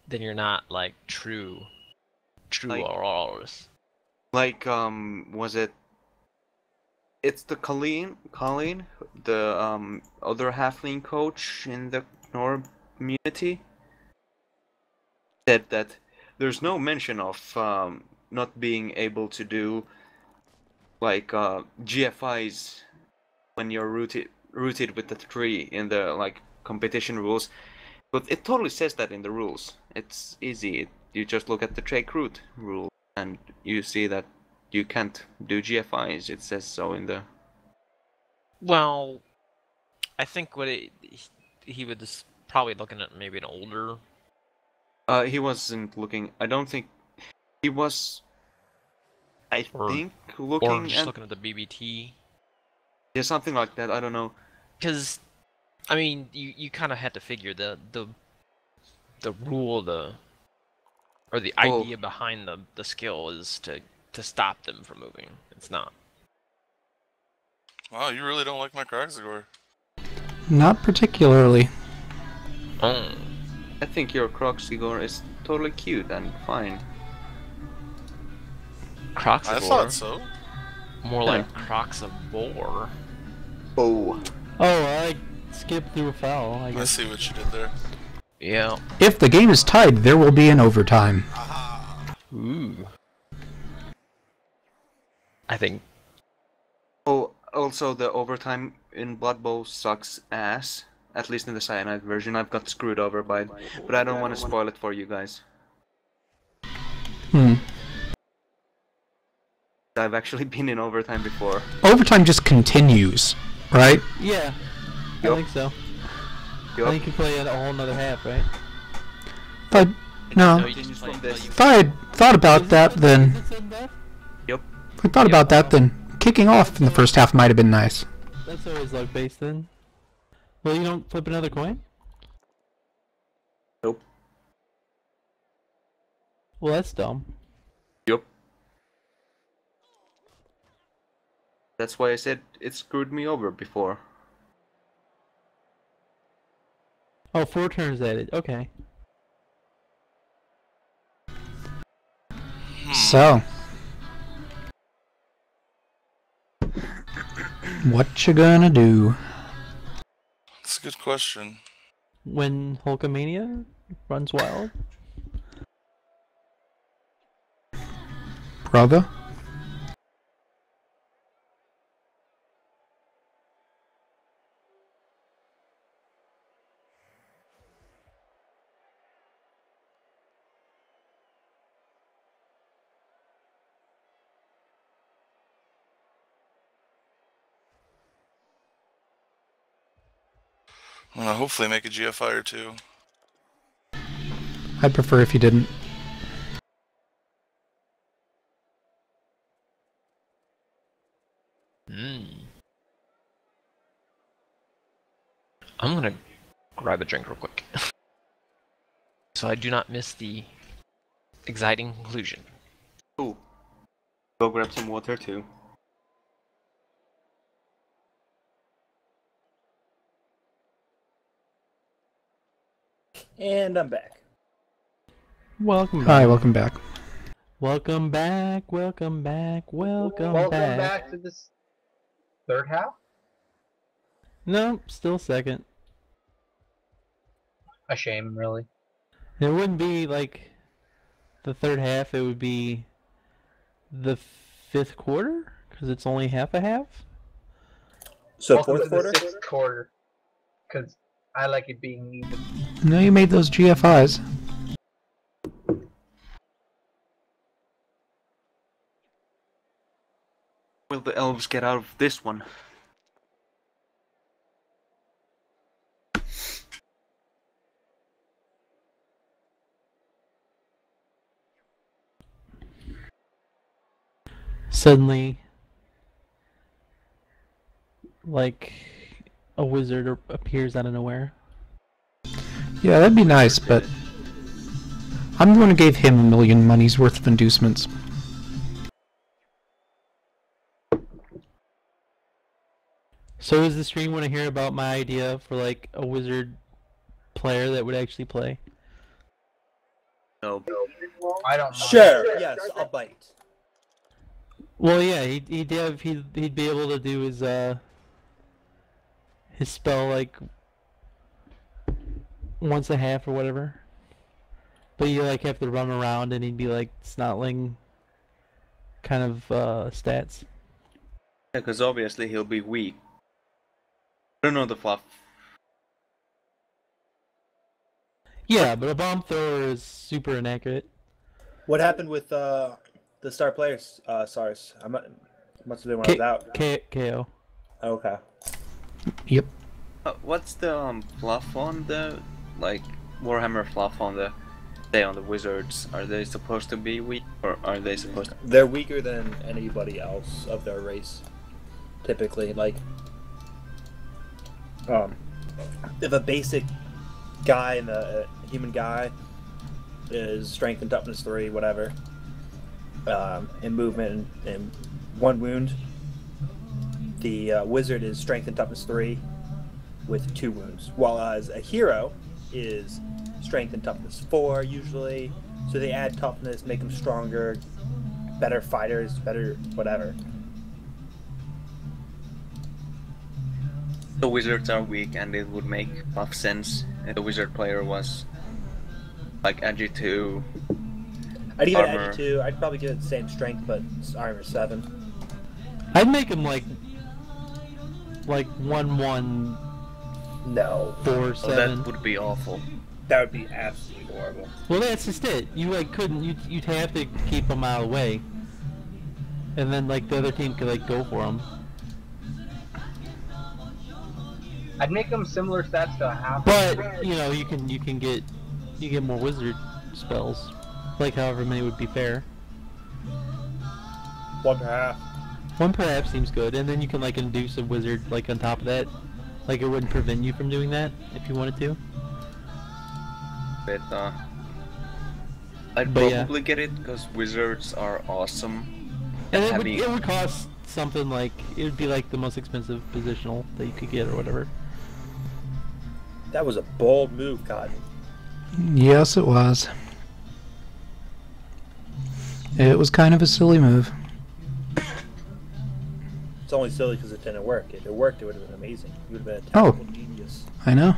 then you're not like true RRs. Like was it? It's the Colleen, the other halfling coach in the Nord community, said that there's no mention of not being able to do like GFIs when you're rooted with the tree in the like competition rules, but it totally says that in the rules. It's easy. You just look at the take root rule and you see that you can't do GFIs. It says so in the. Well, I think he was probably looking at maybe an older. He wasn't looking. I don't think he was. I think looking or just at looking at the BBT. Yeah, something like that. I don't know. Because, I mean, you kind of had to figure the rule, or the idea behind the skill is to stop them from moving. It's not. Wow, you really don't like my Kroxigor. Not particularly. Oh. I think your Kroxigor is totally cute and fine. Kroxigor? I thought so. More like Kroxivore. Oh. Oh, I skipped through a foul, I guess. I see what you did there. Yeah. If the game is tied, there will be an overtime. Ooh. I think. Oh, also the overtime in Blood Bowl sucks ass. At least in the cyanide version, I've got screwed over by it, but I don't want to spoil it for you guys. I've actually been in overtime before. Overtime just continues, right? Yeah, I think so. I think you play a whole nother half, right? But no. If I had thought about that, then. Yep. If I thought about that, then kicking off in the first half might have been nice. That's always luck based then. Well, you don't flip another coin? Nope. Well, that's dumb. Yep. That's why I said it screwed me over before. Oh, 4 turns added. Okay. So. What you gonna do? That's a good question. When Hulkamania runs wild? Brother? I'm gonna hopefully make a GFI or two. I'd prefer if you didn't. I'm gonna grab a drink real quick. So I do not miss the exciting conclusion. Ooh. Go grab some water too. And I'm back. Welcome back. Hi, welcome back. Welcome back, welcome back, welcome Welcome back. back to this third half. No, still second. A shame, really. It wouldn't be like the third half, it would be the fifth quarter because it's only half a half. So Welcome fourth to quarter. the sixth quarter, because I like it being even. No, you made those GFIs. Will the elves get out of this one? Suddenly, like, a wizard appears out of nowhere. Yeah, that'd be nice, but I'm the one who gave him 1 million money's worth of inducements. So does the stream want to hear about my idea for like a wizard player that would actually play? No. I don't mind. Sure. Yes, I'll bite. Well, yeah, he'd be able to do his spell like once a half or whatever. But you like have to run around and he'd be like snotling kind of stats. Yeah, because obviously he'll be weak. I don't know the fluff. Yeah, but a bomb thrower is super inaccurate. What happened with the star players? SARS. Must have been when I was out. KO. Okay. Yep. What's the fluff on the like Warhammer fluff on the say on the wizards? Are they supposed to be weak or are they supposed to? They're weaker than anybody else of their race. Typically, like, if a basic guy and a human guy is strength and toughness 3, whatever, and movement and 1 wound, the wizard is strength and toughness 3 with 2 wounds, while as a hero is strength and toughness 4 usually. So they add toughness, make them stronger, better fighters, better whatever. The wizards are weak, and it would make buff sense if the wizard player was like edgy 2. I'd give it armor. edgy 2. I'd probably give it the same strength, but it's armor 7. I'd make him like 1-1. No. 4-7. Oh, that would be awful. That would be absolutely horrible. Well, that's just it. You like couldn't. You'd have to keep him out of the way, and then like the other team could like go for him. I'd make them similar stats to a half. But you know, you get more wizard spells, like however many would be fair. 1 per half. 1 per half seems good, and then you can like induce a wizard like on top of that. Like it wouldn't prevent you from doing that if you wanted to. But I'd But yeah. probably get it because wizards are awesome. And it Having- would cost something like it would be like the most expensive positional that you could get or whatever. That was a bold move, Cotton. Yes, it was. It was kind of a silly move. It's only silly because it didn't work. If it worked, it would have been amazing. You would have been a Oh. tactical genius. I know.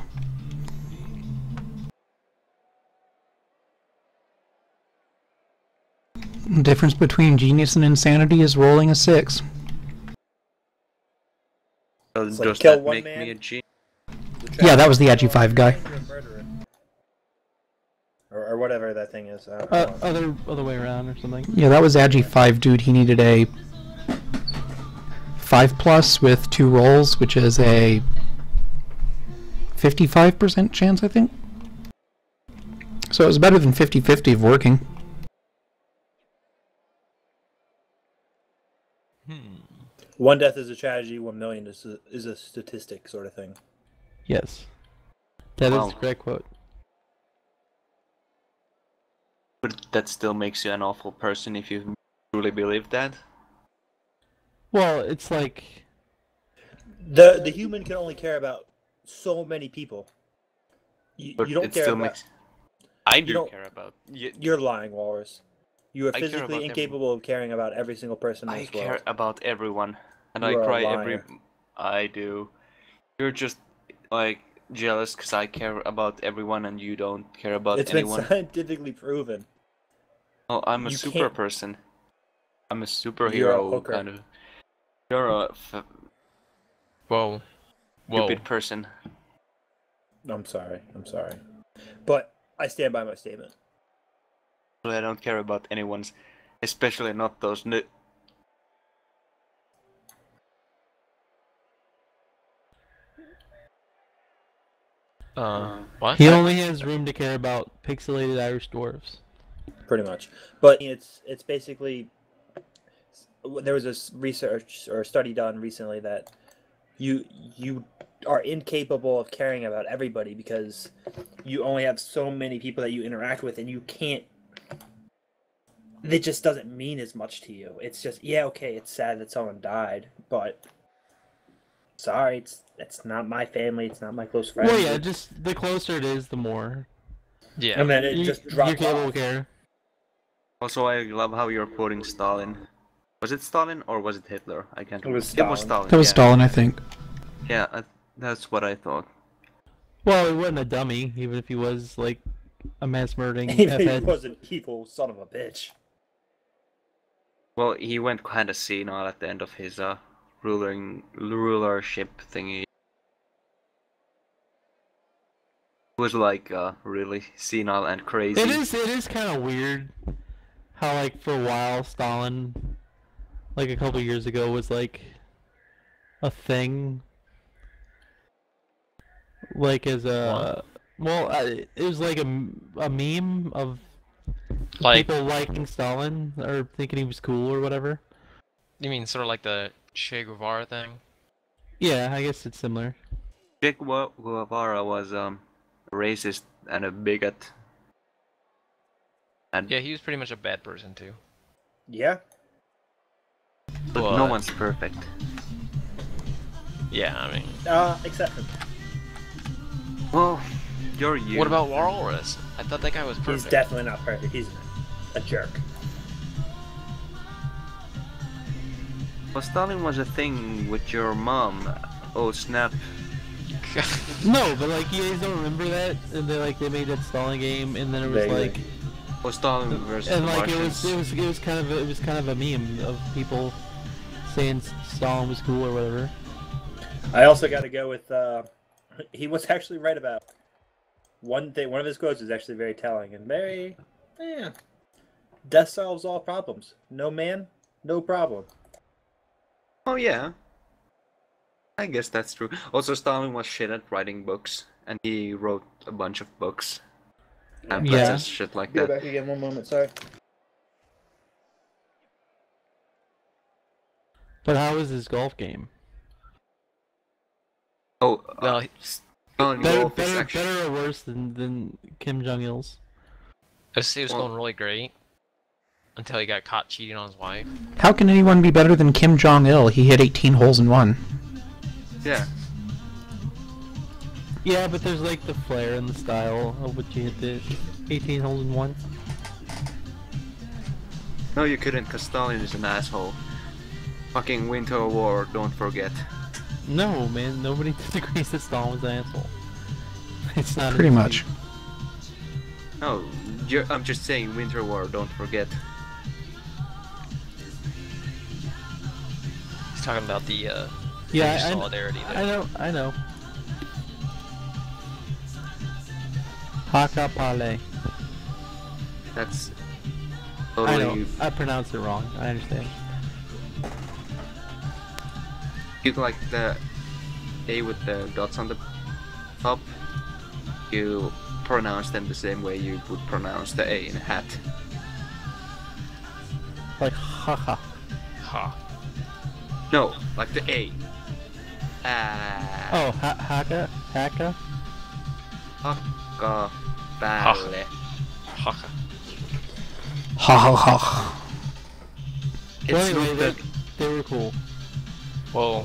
The difference between genius and insanity is rolling a 6. So It's like does kill that one make man. me a genius? Yeah, that was the Agi 5 guy. Or whatever that thing is. I don't know. Other way around or something. Yeah, that was Agi 5 dude. He needed a 5+ with 2 rolls, which is a 55% chance, I think. So it was better than 50-50 of working. One death is a tragedy, 1 million is a statistic sort of thing. Yes. That is Wow. the correct quote. But that still makes you an awful person if you truly believe that. Well, it's like The human can only care about so many people. You But don't it care still about... makes. I you do don't- care about. You're lying, Walrus. You are I care about physically everyone. incapable of caring about every single person in I this care world. about everyone, and You I are a cry every. liar. I do. You're just like jealous because I care about everyone and you don't care about It's anyone. been scientifically proven. Oh, I'm a You super can't- person. I'm a You're a superhero hooker. kind of. You're a Whoa. stupid person. I'm sorry. But I stand by my statement. I don't care about anyone's, especially not those new. What? He only has room to care about pixelated Irish dwarves. Pretty much. But it's basically, there was this research or study done recently that you are incapable of caring about everybody because you only have so many people that you interact with, and you can't. It just doesn't mean as much to you. It's just, yeah, okay, it's sad that someone died, but sorry, it's not my family. It's not my close friends. Well, yeah, just the closer it is, the more. Yeah. And then it just drops You're capable off. of care. Also, I love how you're quoting Stalin. Was it Stalin or was it Hitler? I can't remember. was It was Stalin. Stalin. That was yeah. Stalin, I think. Yeah, that's what I thought. Well, he wasn't a dummy, even if he was like a mass murdering He F-head. was an evil son of a bitch. Well, he went kind of senile at the end of his rulership thingy. He was like really senile and crazy. It is kind of weird how like for a while Stalin, like a couple years ago, was like a thing. Like as a it was like a meme of Like, people liking Stalin or thinking he was cool or whatever. you mean sort of like the Che Guevara thing? Yeah, I guess it's similar. Che Guevara was a racist and a bigot. And Yeah, he was pretty much a bad person too. Yeah. but no but- one's perfect. Yeah, I mean, Except for Well, you're you. what about Walrus? I thought that guy was perfect. he's definitely not perfect. He's a jerk. Well, Stalin was a thing with your mom. Oh snap! No, but like you guys don't remember that, and they made that Stalin game, and then it was Vaguely. like, Oh, Stalin versus and the like Russians. it was kind of a meme of people saying Stalin was cool or whatever. I also got to go with. He was actually right about one thing. One of his quotes is actually very telling and very. Yeah. Death solves all problems. No man, no problem. Oh yeah. I guess that's true. Also, Stalin was shit at writing books, and he wrote a bunch of books. And Yeah. shit like Go that. back again one moment. Sorry. But how was his golf game? Oh, Well, Stalin Better, golf is actually. better or worse than Kim Jong Il's? I see it was Well- going really great until he got caught cheating on his wife. How can anyone be better than Kim Jong Il? He hit 18 holes in one. Yeah. Yeah, but there's like the flair and the style of what you hit the 18 holes in one. No, you couldn't, cause Stalin is an asshole. Fucking Winter War, don't forget. No, man, nobody disagrees that Stalin was an asshole. It's not Pretty a much. No, I'm just saying Winter War, don't forget. He's talking about the Yeah, British I solidarity there. I know. Haka Pale. That's I know. totally. I pronounced it wrong. I understand. You like the A with the dots on the top. You pronounce them the same way you would pronounce the A in hat. Like haha. Ha. No, like the A. Ah. Oh, Haka? Haka Bale. Haka. Ha ha ha. It's Well, anyway, not that. they were cool Whoa.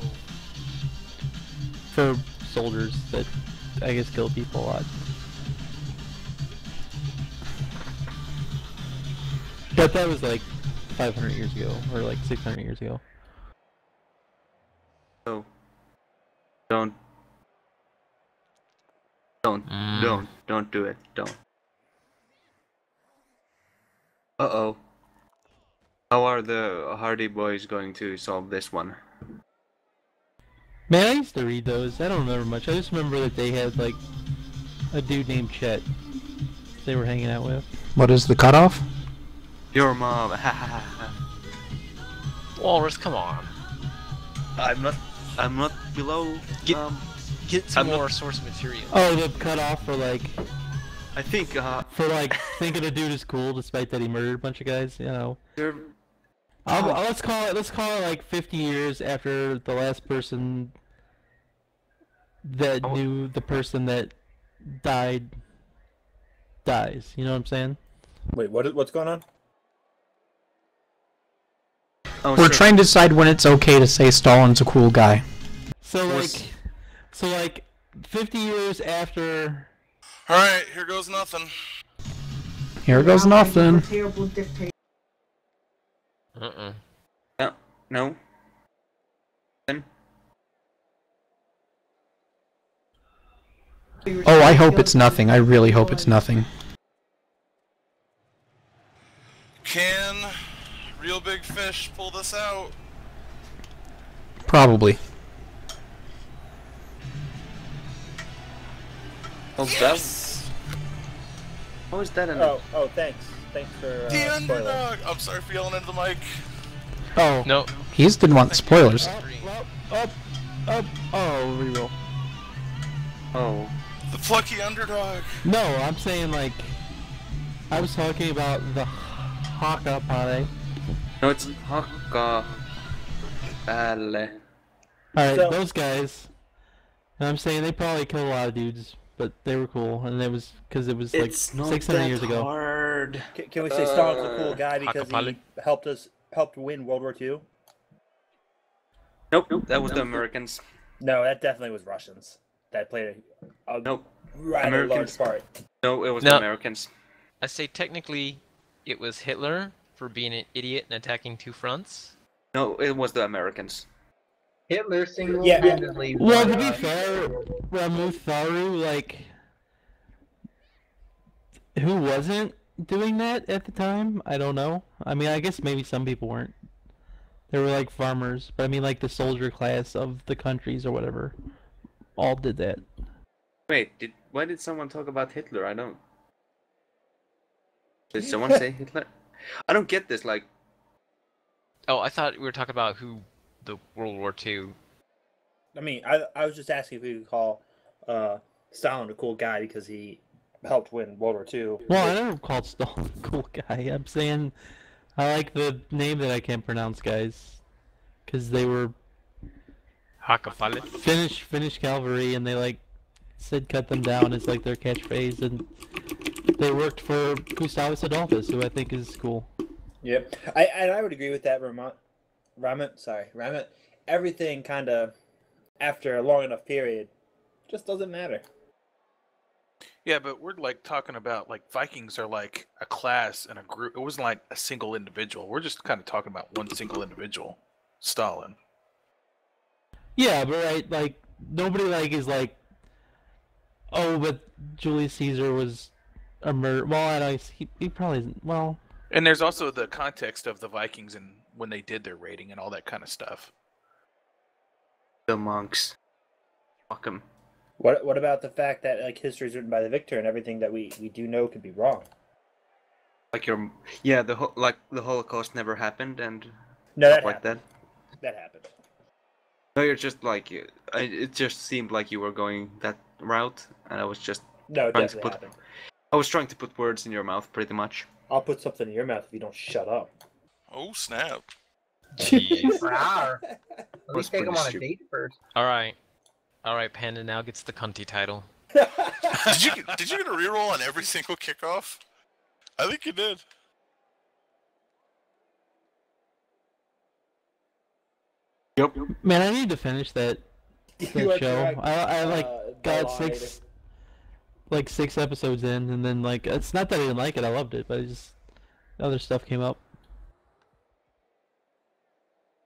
for soldiers that I guess kill people a lot. But that was like 500 years ago, or like 600 years ago. So don't do it. Don't. Uh-oh. How are the Hardy Boys going to solve this one? Man, I used to read those. I don't remember much. I just remember that they had like a dude named Chet they were hanging out with. What is the cutoff? Your mom. Walrus, come on. I'm not below. Get some more source material. Oh, the cutoff for like. I think For like thinking a dude is cool despite that he murdered a bunch of guys. You know. Let's call it like 50 years after the last person that knew the person that dies. You know what I'm saying? Wait, what's going on? We're trying to decide when it's okay to say Stalin's a cool guy. So like 50 years after. All right, here goes nothing. Here goes nothing. No. Oh, I hope it's nothing. I really hope it's nothing. Can Real Big Fish pull this out? Probably. Yes! How is that an... Oh, thanks. Thanks for, The underdog! I'm sorry for yelling into the mic. Oh. No. He just didn't want the spoilers. Oh, reroll. Oh. The plucky underdog. No, I'm saying like, I was talking about the Haka Pare. No, it's Haka Pale. Alright, those guys. And I'm saying they probably killed a lot of dudes, but they were cool, and it was because it was like 600 years ago. Hard. Can we say Stalin's a cool guy because he helped win World War II? Nope, that was the Americans. No, that definitely was Russians. That played a Nope. rather large part. No, it was the Americans. I say technically it was Hitler for being an idiot and attacking two fronts. No, it was the Americans. Hitler single-handedly. Well, to be fair, Ramutharu, like, who wasn't doing that at the time? I don't know. I mean, I guess maybe some people weren't. They were like farmers, but I mean, like the soldier class of the countries or whatever, all did that. Wait, why did someone talk about Hitler? I don't. Did someone say Hitler? I don't get this. Like, Oh, I thought we were talking about who the World War II. I mean, I was just asking if we could call Stalin a cool guy because he helped win World War II. Well, I never called Stalin a cool guy. I'm saying I like the name that I can't pronounce, guys, because they were Hakafale. Finnish cavalry, and they like said cut them down as like their catchphrase, and they worked for Gustavus Adolphus, who I think is cool. Yep, I would agree with that, Ramit. Everything kind of, after a long enough period, just doesn't matter. Yeah, but we're like talking about like Vikings are like a class and a group. It wasn't like a single individual. We're just kind of talking about one single individual, Stalin. Yeah, but right, like nobody like is like, oh, but Julius Caesar was a murder. Well, I know he probably isn't. Well, and there's also the context of the Vikings and when they did their raiding and all that kind of stuff. the monks. Fuck them. What about the fact that like history is written by the victor and everything that we do know could be wrong? Like the Holocaust never happened and No, stuff that like happened. that. That happened. No, you're just like it just seemed like you were going that route, and I was just No, it trying to definitely put. happened. I was trying to put words in your mouth, pretty much. I'll put something in your mouth if you don't shut up. Oh, snap. Jeez. Rawr. At Was least take him pretty on a stupid. date first. Alright, Panda now gets the cunty title. Did you get a reroll on every single kickoff? I think you did. Yep. man, I need to finish that You show. are correct. I like got Died. six episodes in, and then like it's not that I didn't like it. I loved it, but it just other stuff came up.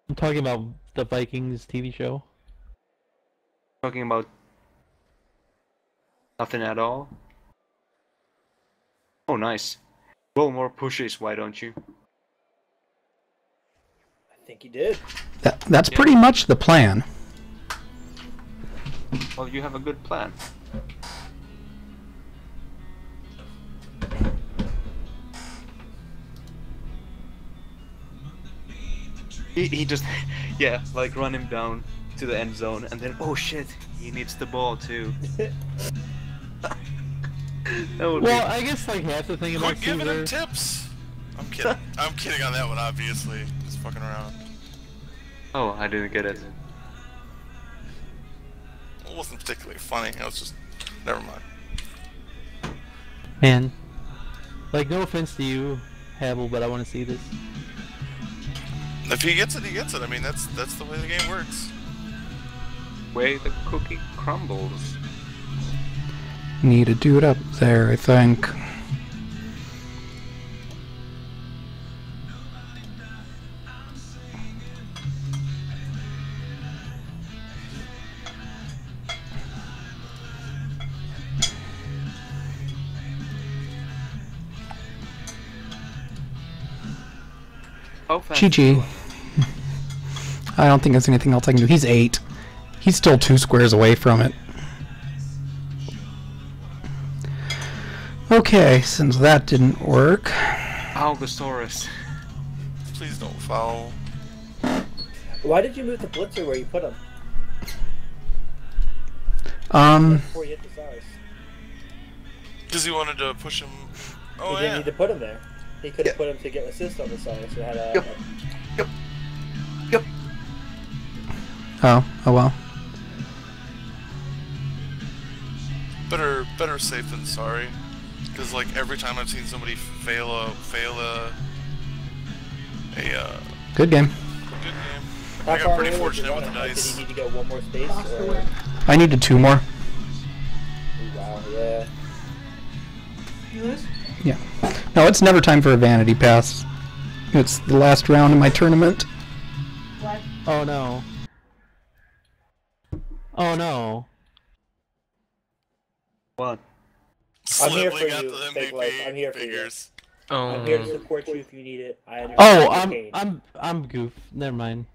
I'm talking about the Vikings TV show. Talking about nothing at all. Oh, nice. Roll more pushes, why don't you? I think he did. That's pretty much the plan. Well, you have a good plan. He just, yeah, like run him down to the end zone, and then, oh shit, he needs the ball too. Well, I guess like half the thing about Quit giving him Caesar. tips. I'm kidding. I'm kidding on that one, obviously. Just fucking around. Oh, I didn't get it. It wasn't particularly funny. It was just, never mind. Man, like no offense to you, Habel, but I want to see this. If he gets it, he gets it. I mean, that's the way the game works. Way the cookie crumbles. Need to do it up there, I think. How fast? GG. I don't think there's anything else I can do. He's 8. He's still 2 squares away from it. Okay, since that didn't work. Algosaurus. Please don't foul. Why did you move the blitzer where you put him? Before you hit the size. Because he wanted to push him. Oh, He didn't need to put him there. He could have put him to get assist on the size. So had a, Yep. Oh well. Better safe than sorry. Because like every time I've seen somebody fail a Good game. good game, I got pretty fortunate with the Did dice. he need to go one more space? Or... I needed 2 more. Wow, yeah. Yeah. No, it's never time for a vanity pass. It's the last round in my tournament. Oh no. Oh no. What? I'm here Slipling for got you, the FakeLife. I'm here for you. figures. I'm here to support you if you need it. I understand Oh, your pain. I'm goof. Never mind.